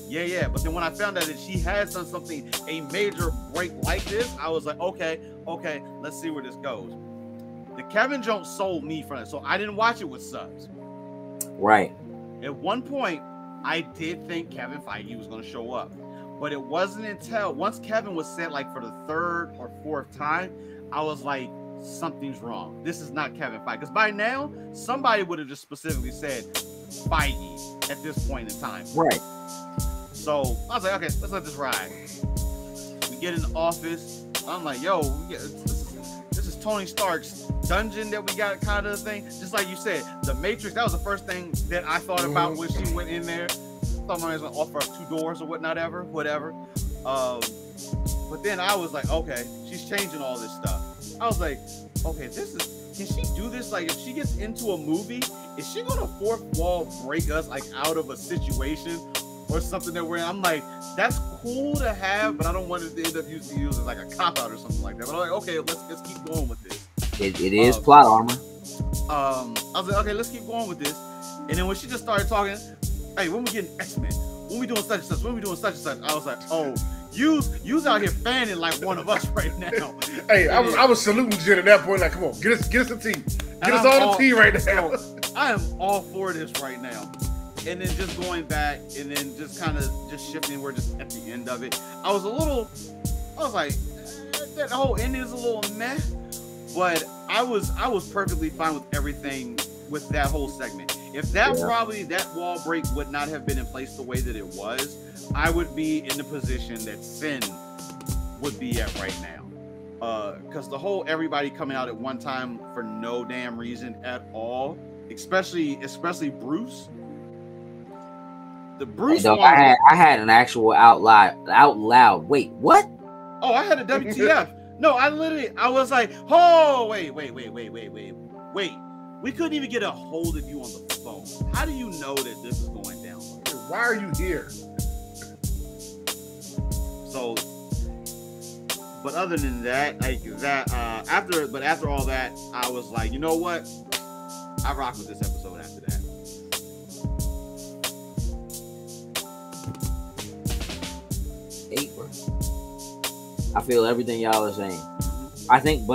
yeah. But then when I found out that she has done something, a major break like this, I was like, okay, let's see where this goes. The Kevin Jones sold me from it, so I didn't watch it with subs. Right. At one point, I did think Kevin Feige was going to show up, but it wasn't until once Kevin was said like for the 3rd or 4th time, I was like, something's wrong. This is not Kevin Feige. Because by now, somebody would have just specifically said Feige at this point in time. Right. So I was like, okay, let's let this ride. We get in the office. I'm like, yo, this is Tony Stark's dungeon that we got, kind of thing. Just like you said, the Matrix, that was the first thing that I thought about when she went in there. Thought my man was gonna offer up 2 doors or whatever. But then I was like, okay, she's changing all this stuff. I was like, okay, can she do this? Like, if she gets into a movie, is she gonna fourth wall break us like out of a situation or something that we're in? I'm like, that's cool to have, but I don't want it to end up using as like a cop out or something like that. But I'm like, okay, let's keep going with this. It is plot armor. I was like, okay, let's keep going with this. And then when she just started talking, hey, when we getting X-Men? When we doing such and such? When we doing such and such? I was like, oh, you's out here fanning like one of us right now. Hey, I was saluting Jen at that point. Like, come on, get us the tea. Get us all the tea right now. I am all for this right now. And then just going back and then just kind of just shifting. We're just at the end of it. I was like, that whole ending is a little meh. But I was perfectly fine with everything with that whole segment. If that wall break would not have been in place the way that it was, I would be in the position that Sin would be at right now. Because the whole everybody coming out at one time for no damn reason at all, especially Bruce. The Bruce one, I had an actual out loud. Wait, what? Oh, I had a WTF. No, I was like, oh, wait. We couldn't even get a hold of you on the phone. How do you know that this is going down? Why are you here? So, but other than that, after all that, I was like, you know what? I rock with this episode after that. I feel everything y'all are saying. I think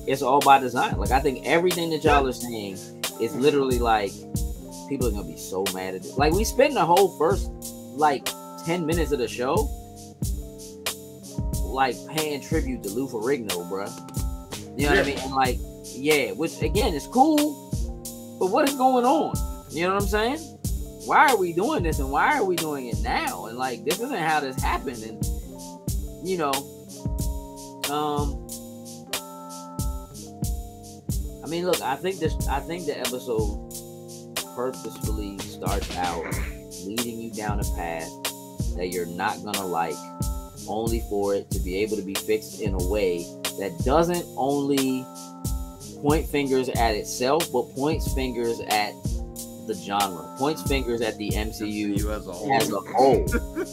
it's all by design. Like, I think everything that y'all are saying is literally like, people are gonna be so mad at it. Like, we spent the whole first like 10 minutes of the show like paying tribute to Lou Ferrigno, bruh. You know what I mean? And like, which again is cool, but what is going on? You know what I'm saying? Why are we doing this and why are we doing it now? And like, this isn't how this happened. And you know, I mean, look, I think the episode purposefully starts out leading you down a path that you're not gonna like, only for it to be able to be fixed in a way that doesn't only point fingers at itself, but points fingers at the genre, points fingers at the MCU as a whole.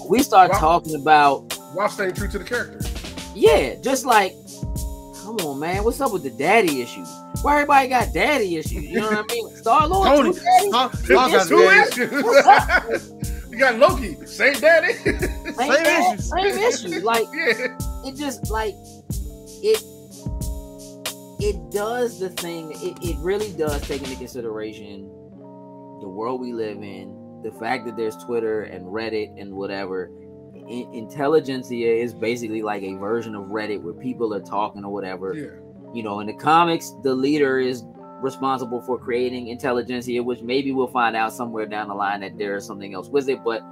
We start talking about while staying true to the character. Yeah, just like, come on, man, what's up with the daddy issues? Why everybody got daddy issues? You know what I mean? Star-Lord, Tony, Star got two issues. You got Loki, same daddy, same issue. Like, yeah. It just like it does the thing. It really does take into consideration the world we live in, the fact that there's Twitter and Reddit and whatever. Intelligentsia is basically like a version of Reddit where people are talking or whatever. Yeah. You know, in the comics, the leader is responsible for creating intelligentsia, which maybe we'll find out somewhere down the line that there is something else with it. But,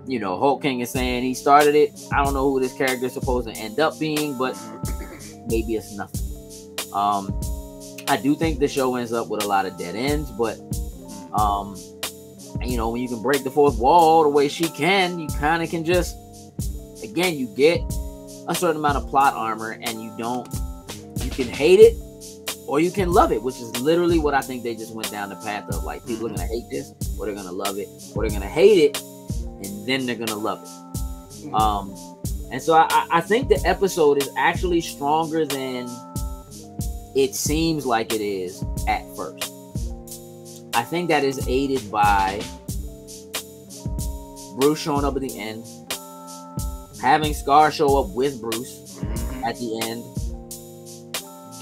you know, Hulk King is saying he started it. I don't know who this character is supposed to end up being, but maybe it's nothing. I do think the show ends up with a lot of dead ends, but you know, when you can break the fourth wall the way she can, you kind of can just, again, you get a certain amount of plot armor, and you can hate it or you can love it, which is literally what I think they just went down the path of. Like, people are gonna hate this, or they're gonna love it, or they're gonna hate it, and then they're gonna love it. And so I think the episode is actually stronger than it seems like it is at first. I think that is aided by Bruce showing up at the end, having Scar show up with Bruce at the end,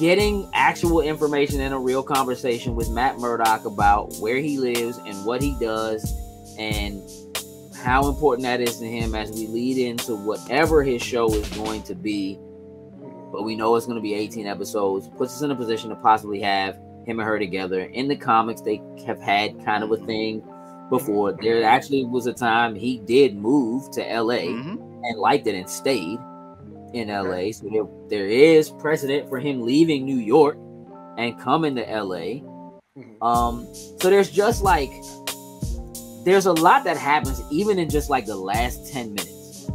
getting actual information and a real conversation with Matt Murdock about where he lives and what he does and how important that is to him as we lead into whatever his show is going to be. But we know it's going to be 18 episodes, puts us in a position to possibly have him and her together. In the comics, they have had kind of a thing before. There actually was a time he did move to LA and liked it and stayed in LA. So there is precedent for him leaving New York and coming to LA. So there's just like, there's a lot that happens even in just like the last 10 minutes,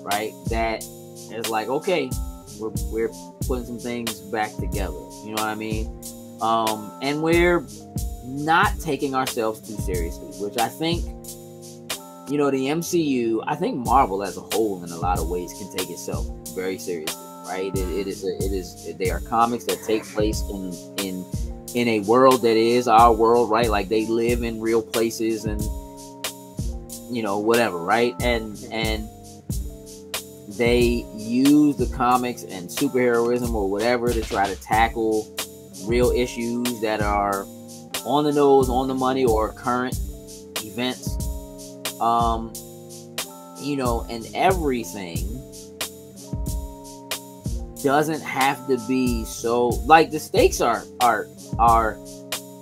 right? That is like, okay, we're putting some things back together. You know what I mean? And we're not taking ourselves too seriously, which I think, you know, the MCU, I think Marvel as a whole in a lot of ways can take itself very seriously, right? They are comics that take place in a world that is our world, right? Like, they live in real places and, you know, whatever, right? And they use the comics and superheroism or whatever to try to tackle real issues that are on the nose, on the money, or current events. You know, and everything doesn't have to be so, like, the stakes are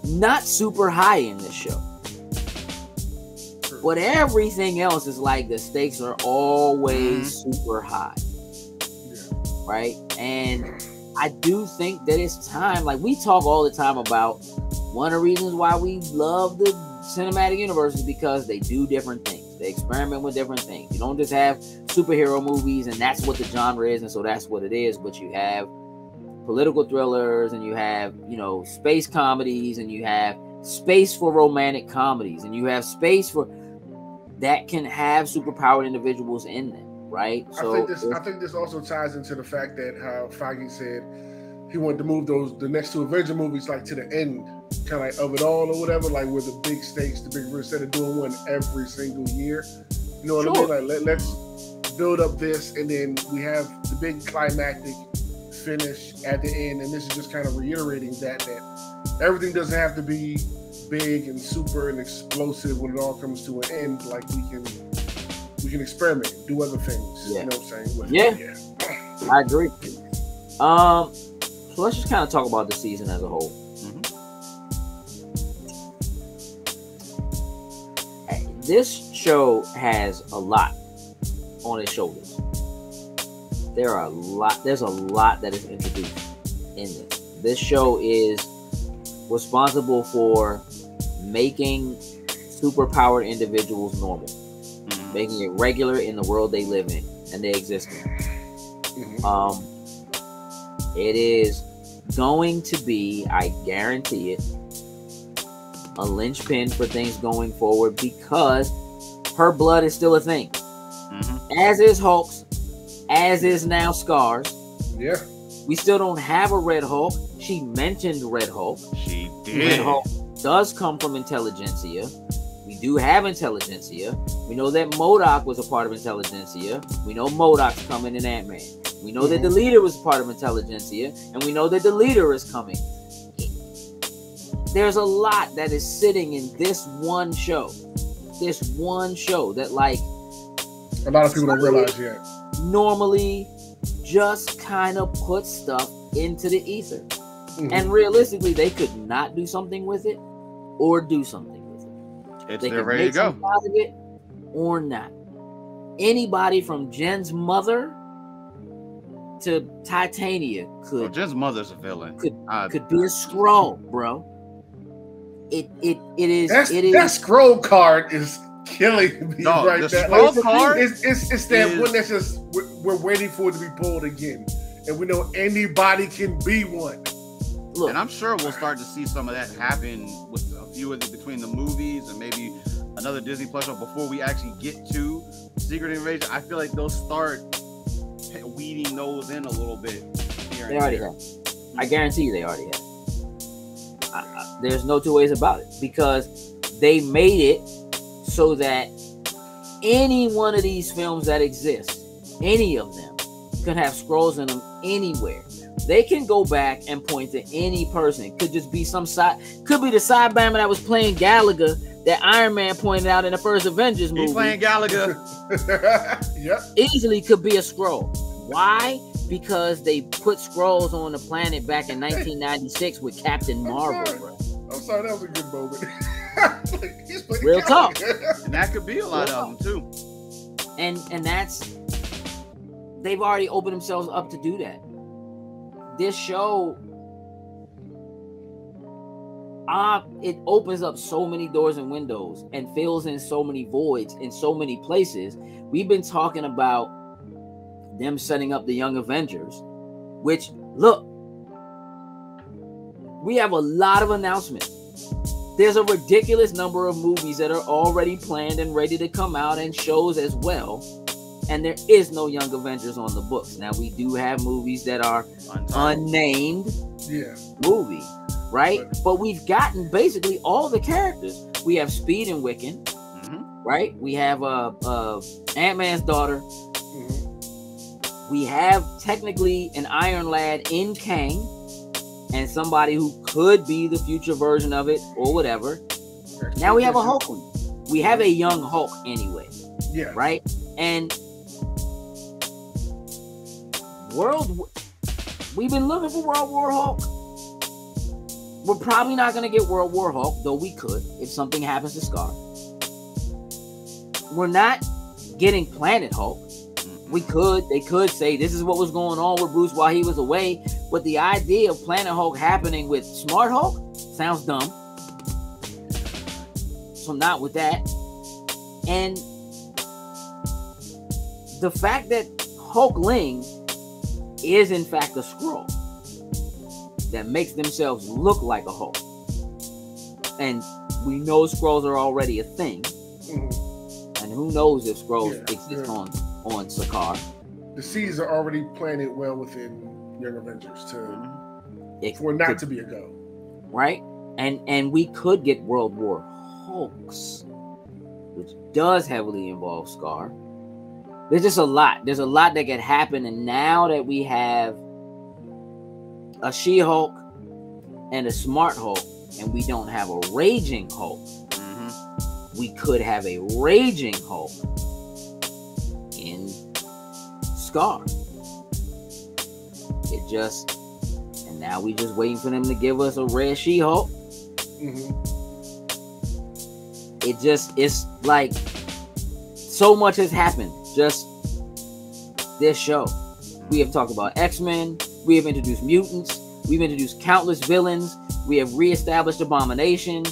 not super high in this show, but everything else is like the stakes are always super high, right? And I do think that it's time, like, we talk all the time about one of the reasons why we love the cinematic universe is because they do different things. They experiment with different things. You don't just have superhero movies and that's what the genre is and so that's what it is, but you have political thrillers and you have, you know, space comedies and you have space for romantic comedies and you have space for that can have superpowered individuals in them, right? So I think this also ties into the fact that how Feige said he wanted to move the next two Avenger movies like to the end, kind of like of it all or whatever, like with the big stakes, the big risk, instead of doing one every single year. You know what I mean? Like let's build up this, and then we have the big climactic finish at the end, and this is just kind of reiterating that everything doesn't have to be big and super and explosive when it all comes to an end. Like we can experiment, do other things. Yeah. You know what I'm saying? Yeah. I agree. So let's just kind of talk about the season as a whole. This show has a lot on its shoulders. There's a lot that is introduced in this. This show is responsible for making superpowered individuals normal, making it regular in the world they live in and they exist in. It is going to be, I guarantee it, a linchpin for things going forward because her blood is still a thing. As is Hulk's, as is now Scar's. Yeah. We still don't have a Red Hulk. She mentioned Red Hulk. She did. Red Hulk does come from Intelligentsia. We do have Intelligentsia. We know that MODOK was a part of Intelligentsia. We know MODOK's coming in Ant-Man. We know that the leader was part of Intelligentsia, and we know that the leader is coming. There's a lot that is sitting in this one show. This one show that, like, a lot of people don't realize yet. Normally just kind of put stuff into the ether. And realistically, they could not do something with it or do something with it. They They're could ready to make go. something out of it or not. Anybody from Jen's mother to Titania Well, Jen's mother's a villain. could be a Skrull, bro. It is. That scroll card is killing me right the there. scroll card it's that one that's just we're waiting for it to be pulled again, and we know anybody can be one. Look, and I'm sure we'll start to see some of that happen with a few of between the movies and maybe another Disney Plus show before we actually get to Secret Invasion. I feel like they'll start weeding those in a little bit. They already have. I guarantee you, they already have. There's no two ways about it because they made it so that any one of these films that exist, any of them, could have Skrulls in them anywhere. They can go back and point to any person. It could just be could be the Cyberman that was playing Gallagher that Iron Man pointed out in the first Avengers movie. He's playing Gallagher. Yep. Easily could be a Skrull. Why? Because they put Skrulls on the planet back in 1996 with Captain Marvel, bro. I'm sorry, that was a good moment. Real talk. And that could be a lot of them too. And that's, they've already opened themselves up to do that. This show, it opens up so many doors and windows and fills in so many voids in so many places. We've been talking about them setting up the Young Avengers, which, look, we have a lot of announcements. There's a ridiculous number of movies that are already planned and ready to come out, and shows as well. And there is no Young Avengers on the books. Now, we do have movies that are unnamed movie, right? But we've gotten basically all the characters. We have Speed and Wiccan, right? We have Ant-Man's daughter. We have technically an Iron Lad in Kang, and somebody who could be the future version of it or whatever. Now we have a Hulk. We have a young Hulk anyway. Yeah. Right? And we've been looking for World War Hulk. We're probably not going to get World War Hulk, though we could if something happens to Scar. We're not getting Planet Hulk. They could say this is what was going on with Bruce while he was away, but the idea of Planet Hulk happening with Smart Hulk sounds dumb. So I'm not with that. And the fact that Hulkling is in fact a Skrull that makes themselves look like a Hulk. And we know Skrulls are already a thing. And who knows if Skrulls exist on Sakaar. The seeds are already planted well within Young Avengers for it not to be a go. Right? And we could get World War Hulks, which does heavily involve Scar. There's just a lot. There's a lot that could happen, and now that we have a She-Hulk and a Smart Hulk, and we don't have a Raging Hulk, we could have a Raging Hulk in Scar. And now we just waiting for them to give us a Red She-Hulk. It's like so much has happened just this show. We have talked about X-Men. We have introduced mutants. We've introduced countless villains. We have reestablished Abomination.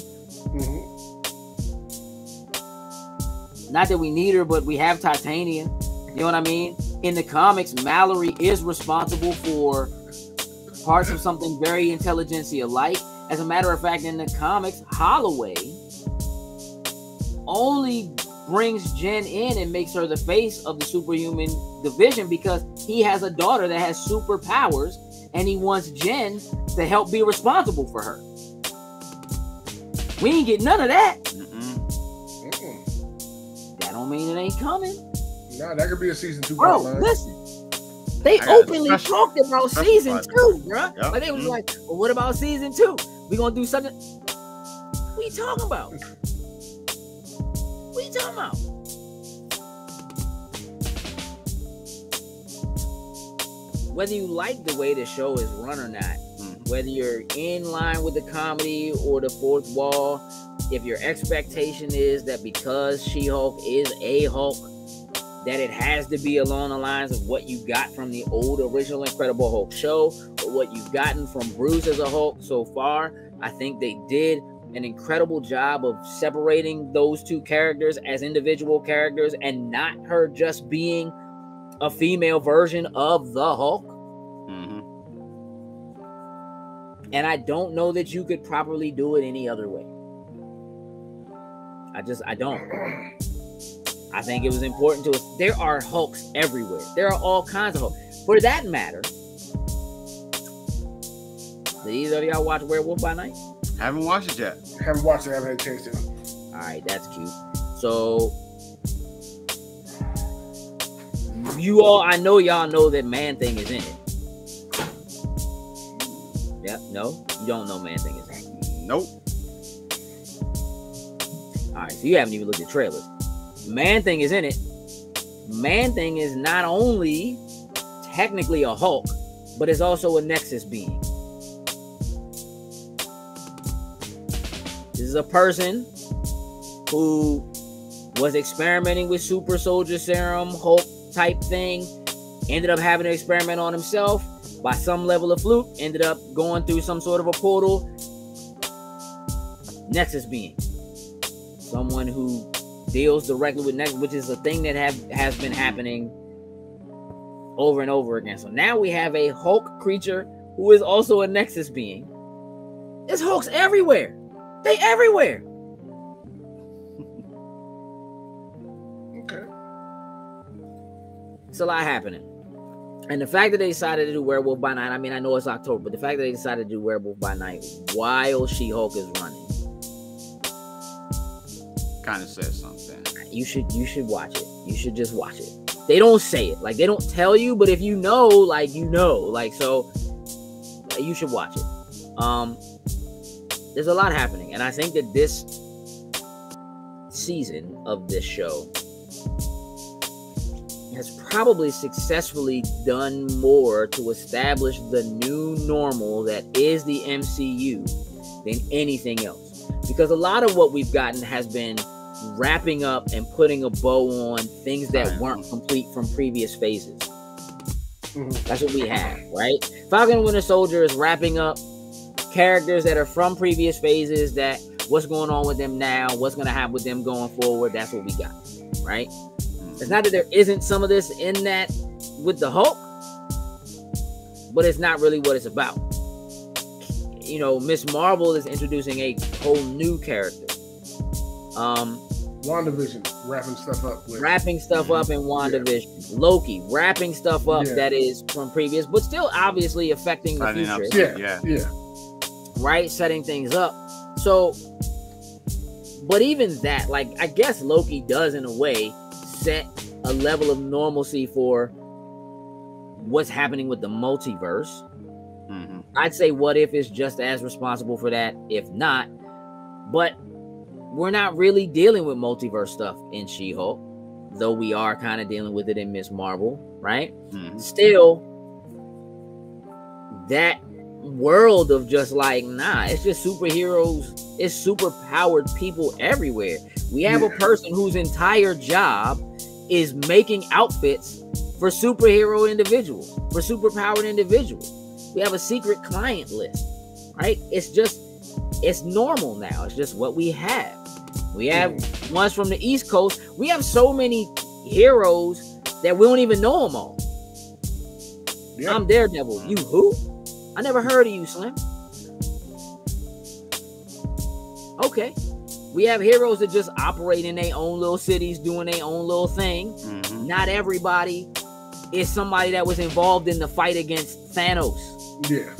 Not that we need her, but we have Titania. You know what I mean? In the comics, Mallory is responsible for parts of something very Intelligentsia-like. As a matter of fact, in the comics, Holloway only brings Jen in and makes her the face of the superhuman division because he has a daughter that has superpowers and he wants Jen to help be responsible for her. We ain't get none of that. That don't mean it ain't coming. Nah, that could be a season 2. Bro, listen. They openly talked about season 2, bro. Yep. Like they was like, well, what about season 2? We gonna do something. What you talking about? What you talking about? Whether you like the way the show is run or not, whether you're in line with the comedy or the fourth wall, if your expectation is that because She-Hulk is a Hulk, that it has to be along the lines of what you got from the old original Incredible Hulk show or what you've gotten from Bruce as a Hulk so far, I think they did an incredible job of separating those two characters as individual characters and not her just being a female version of the Hulk. And I don't know that you could properly do it any other way. I don't. I think it was important to us. There are Hulks everywhere. There are all kinds of Hulks. For that matter, did either of y'all watch Werewolf by Night? Haven't watched it yet. Haven't watched it. Haven't had a chance to. All right, that's cute. So, I know y'all know that Man-Thing is in it. Yep, no? You don't know Man-Thing is in it? Nope. All right, so you haven't even looked at trailers. Man-Thing is in it. Man-Thing is not only technically a Hulk, but is also a Nexus being. This is a person who was experimenting with super soldier serum, Hulk type thing, ended up having an experiment on himself by some level of fluke, ended up going through some sort of a portal. Nexus being. Someone who deals directly with Nexus, which is a thing that has been happening over and over again. So now we have a Hulk creature who is also a Nexus being. There's Hulks everywhere. They everywhere. Okay. It's a lot happening. And the fact that they decided to do Werewolf by Night, I mean, I know it's October, but the fact that they decided to do Werewolf by Night while She-Hulk is running, kind of says something. You should watch it. You should just watch it. They don't say it. Like, they don't tell you, but if you know, like, you know. Like, so you should watch it. There's a lot happening. And I think that this season of this show has probably successfully done more to establish the new normal that is the MCU than anything else. Because a lot of what we've gotten has been wrapping up and putting a bow on things that weren't complete from previous phases. That's what we have, right? Falcon and Winter Soldier is wrapping up characters that are from previous phases, that what's going on with them now, what's going to happen with them going forward. That's what we got, right? It's not that there isn't some of this in that with the Hulk, but it's not really what it's about. You know, Miss Marvel is introducing a whole new character. WandaVision, wrapping stuff up in WandaVision. Yeah. Loki, wrapping stuff up that is from previous, but still obviously affecting the future. Yeah. Right? Setting things up. So, but even that, like, I guess Loki does in a way set a level of normalcy for what's happening with the multiverse. I'd say What If is just as responsible for that, if not. But we're not really dealing with multiverse stuff in She-Hulk, though we are kind of dealing with it in Miss Marvel, right? Still, that world of just like, nah, it's just superheroes, it's super powered people everywhere. We have a person whose entire job is making outfits for superhero individuals, for superpowered individuals. We have a secret client list, right? It's normal now. It's just what we have. We have ones from the East Coast. We have so many heroes that we don't even know them all. Yeah. I'm Daredevil. You who? I never heard of you, Slim. Okay. We have heroes that just operate in their own little cities, doing their own little thing. Mm-hmm. Not everybody is somebody that was involved in the fight against Thanos. Yeah.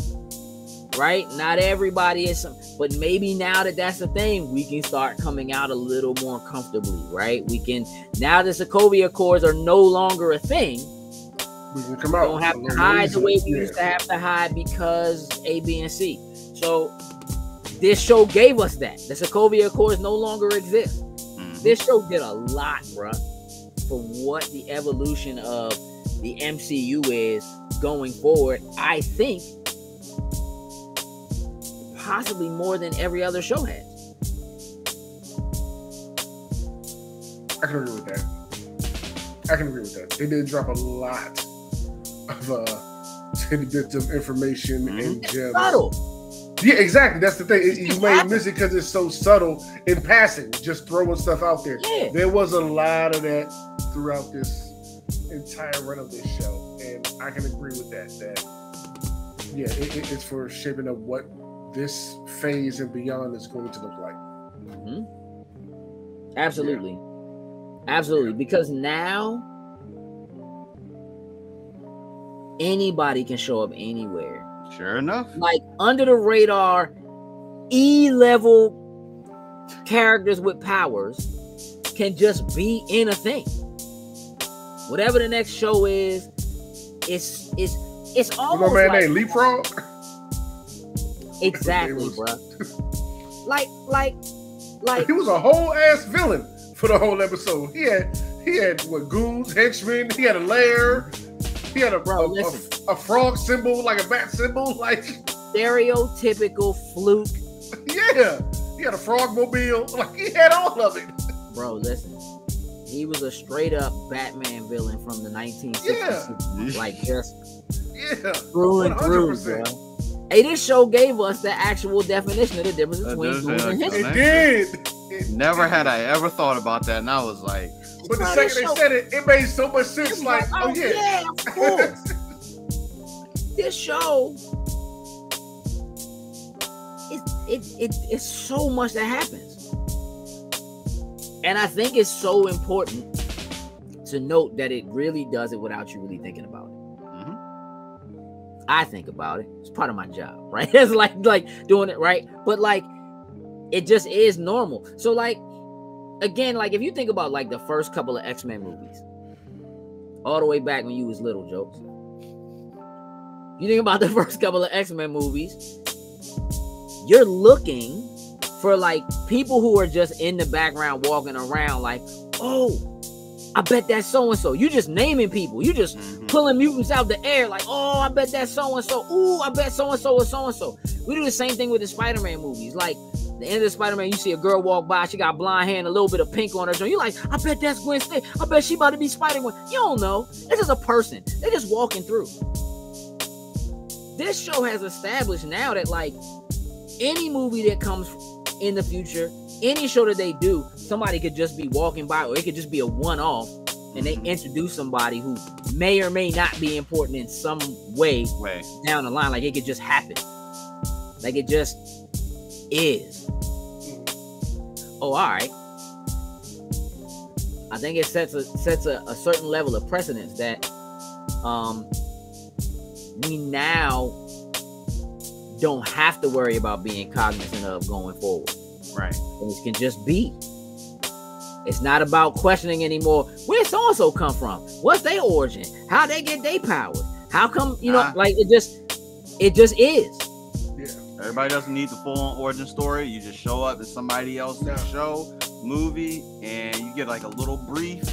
Right? Not everybody is but maybe now that that's the thing, we can start coming out a little more comfortably, right? We can, now the Sokovia Accords are no longer a thing. We can come out. We don't have to hide the way we used to have to hide because A, B, and C. So this show gave us that. The Sokovia Accords no longer exist. Mm-hmm. This show did a lot, bruh, for what the evolution of the MCU is going forward. I think possibly more than every other show has. I can agree with that. They did drop a lot of tidbits of information and gems. Subtle. Yeah, exactly. That's the thing. You may miss it because it's so subtle in passing, just throwing stuff out there. Yeah. There was a lot of that throughout this entire run of this show, and I can agree with that. It's for shaping up what this phase and beyond is going to look like. Mm-hmm. Absolutely. Because now anybody can show up anywhere. Sure enough. Like under the radar, E-level characters with powers can just be in a thing. Whatever the next show is, it's almost my man like named Leapfrog. Exactly, bro. Like he was a whole ass villain for the whole episode. He had what, goons, henchmen. He had a lair. He had a frog symbol, like a bat symbol, like stereotypical fluke. Yeah, he had a frog mobile. Like he had all of it. Bro, listen. He was a straight up Batman villain from the 1960s. Yeah. Like just through and through, bro. Hey, this show gave us the actual definition of the difference between goons and henchmen. It did. Never had I ever thought about that, and I was like, but the second they said it, it made so much sense. Like, oh yeah, of course. This show, it's so much that happens, and I think it's so important to note that it really does it without you really thinking about it. Mm-hmm. I think about it. It's part of my job, right? It's like doing it right, but like it just is normal. So like. Again, like if you think about like the first couple of X-Men movies, all the way back when you was little, Jokes. You think about the first couple of X-Men movies, you're looking for like people who are just in the background walking around like, oh, I bet that's so-and-so. You just naming people. You just pulling mutants out the air like, oh, I bet that's so-and-so. Ooh, I bet so-and-so is so-and-so. We do the same thing with the Spider-Man movies. Like, the end of Spider-Man, you see a girl walk by, she got blonde hair and a little bit of pink on her joint. You're like, I bet that's Gwen Stacy. I bet she about to be Spider-Man. You don't know. This is a person. They're just walking through. This show has established now that like any movie that comes in the future, any show that they do, somebody could just be walking by, or it could just be a one-off, and they introduce somebody who may or may not be important in some way down the line. Like it could just happen. Like it just is. Oh, all right. I think it sets a certain level of precedence that we now don't have to worry about being cognizant of going forward. Right. Things can just be. It's not about questioning anymore. Where so-and-so come from? What's their origin? How they get their power? How come, like it just is. Yeah. Everybody doesn't need the full-on origin story. You just show up in somebody else's show, movie, and you get like a little brief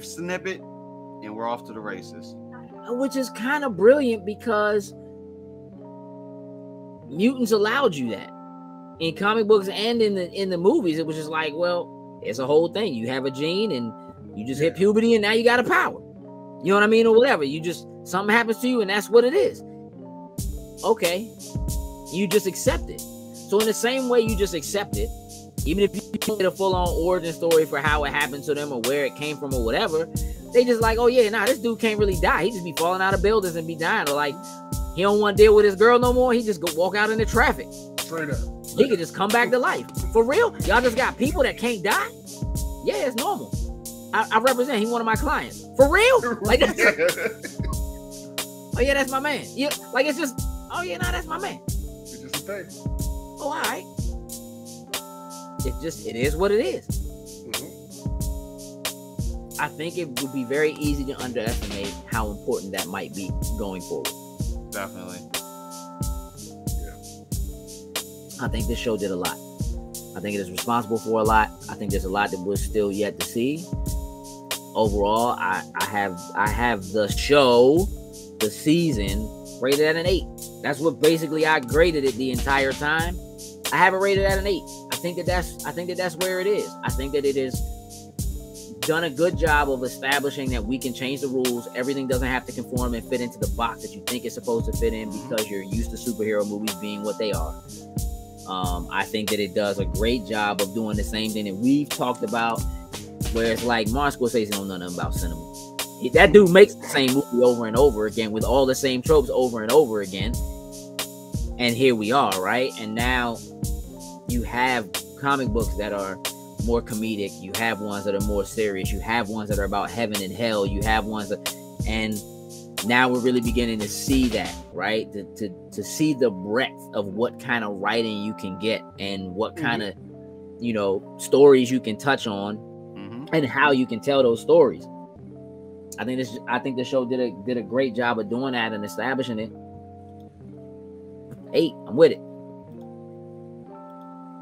snippet, and we're off to the races. Which is kind of brilliant because mutants allowed you that. In comic books and in the movies, it was just like, well, it's a whole thing. You have a gene and you just hit puberty and now you got a power. You know what I mean? Or whatever. Something happens to you and that's what it is. Okay. You just accept it. So in the same way you just accept it, Even if you get a full-on origin story for how it happened to them or where it came from or whatever, they just like, oh yeah, nah, this dude can't really die. He just be falling out of buildings and be dying. Or like, he don't want to deal with his girl no more. He just go walk out into traffic. Straight up. He could just come back to life. For real? Y'all just got people that can't die? Yeah, it's normal. I represent. He one of my clients. For real? Like that's oh yeah, that's my man. Yeah, like it's just, oh yeah, nah, that's my man. It's just a thing. Oh, all right. It is what it is. Mm-hmm. I think it would be very easy to underestimate how important that might be going forward. Definitely. I think this show did a lot. I think it is responsible for a lot. I think there's a lot that we're still yet to see. Overall, I have the show, the season, rated at an 8. That's what basically I graded it the entire time. I have it rated at an 8. I think that that's where it is. I think that it is done a good job of establishing that we can change the rules. Everything doesn't have to conform and fit into the box that you think it's supposed to fit in because you're used to superhero movies being what they are. I think that it does a great job of doing the same thing that we've talked about, where it's like Martin Scorsese don't know nothing about cinema. That dude makes the same movie over and over again with all the same tropes over and over again. And here we are, right? And now you have comic books that are more comedic. You have ones that are more serious. You have ones that are about heaven and hell. You have ones that, and now we're really beginning to see that, right? To see the breadth of what kind of writing you can get and what kind of, stories you can touch on and how you can tell those stories. I think the show did a great job of doing that and establishing it. 8, I'm with it.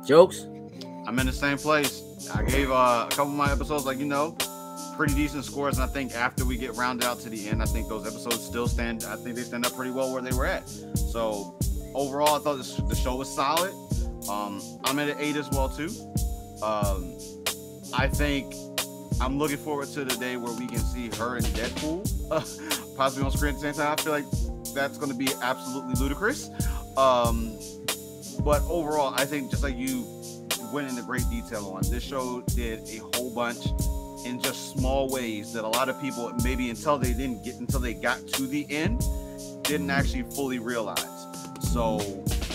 Jokes? I'm in the same place. I gave a couple of my episodes, pretty decent scores, and I think after we get rounded out to the end, I think those episodes still stand. I think they stand up pretty well where they were at. So overall, I thought the show was solid. I'm at an 8 as well too. I think I'm looking forward to the day where we can see her and Deadpool possibly on screen at the same time. I feel like that's going to be absolutely ludicrous. But overall, I think just like you went into great detail on, this show did a whole bunch in just small ways that a lot of people maybe until they got to the end didn't actually fully realize. So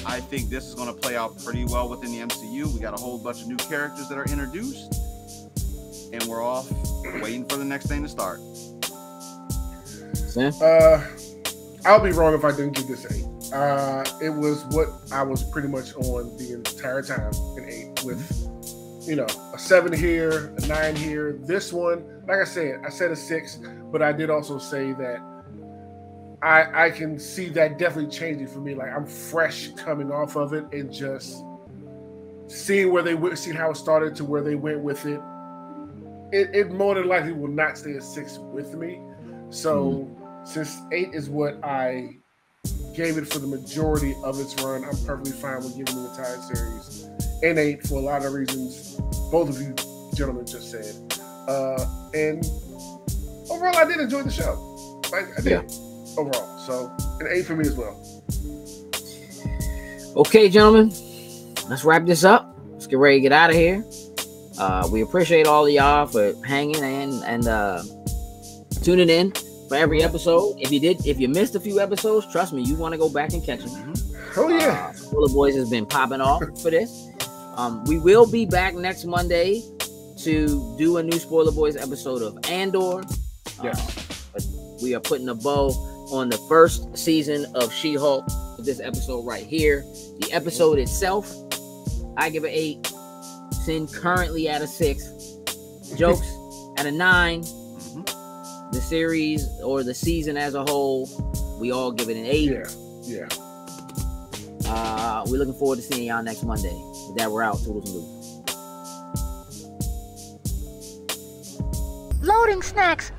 I think this is going to play out pretty well within the MCU. We got a whole bunch of new characters that are introduced, and we're off waiting for the next thing to start. Sam? I'll be wrong if I didn't give this 8. It was what I was pretty much on the entire time, an 8 with a 7 here, a 9 here. This one, like I said a 6, but I did also say that I can see that definitely changing for me. Like I'm fresh coming off of it and just seeing seeing how it started to where they went with it. It more than likely will not stay at 6 with me. So since 8 is what I gave it for the majority of its run, I'm perfectly fine with giving the entire series an 8 for a lot of reasons both of you gentlemen just said. And overall, I did enjoy the show. I did overall. So an 8 for me as well. Okay, gentlemen, let's wrap this up. Let's get ready to get out of here. We appreciate all of y'all for hanging and tuning in for every episode. If you missed a few episodes, trust me, you want to go back and catch them. Oh yeah. Spoiler Boys has been popping off for this. We will be back next Monday to do a new Spoiler Boys episode of Andor. Yes. But we are putting a bow on the first season of She-Hulk with this episode right here. The episode itself, I give it 8. Sin currently at a 6. Jokes at a 9. The series or the season as a whole, we all give it an 8. Yeah. We're looking forward to seeing y'all next Monday. With that, we're out. Toodles and loot. Loading snacks.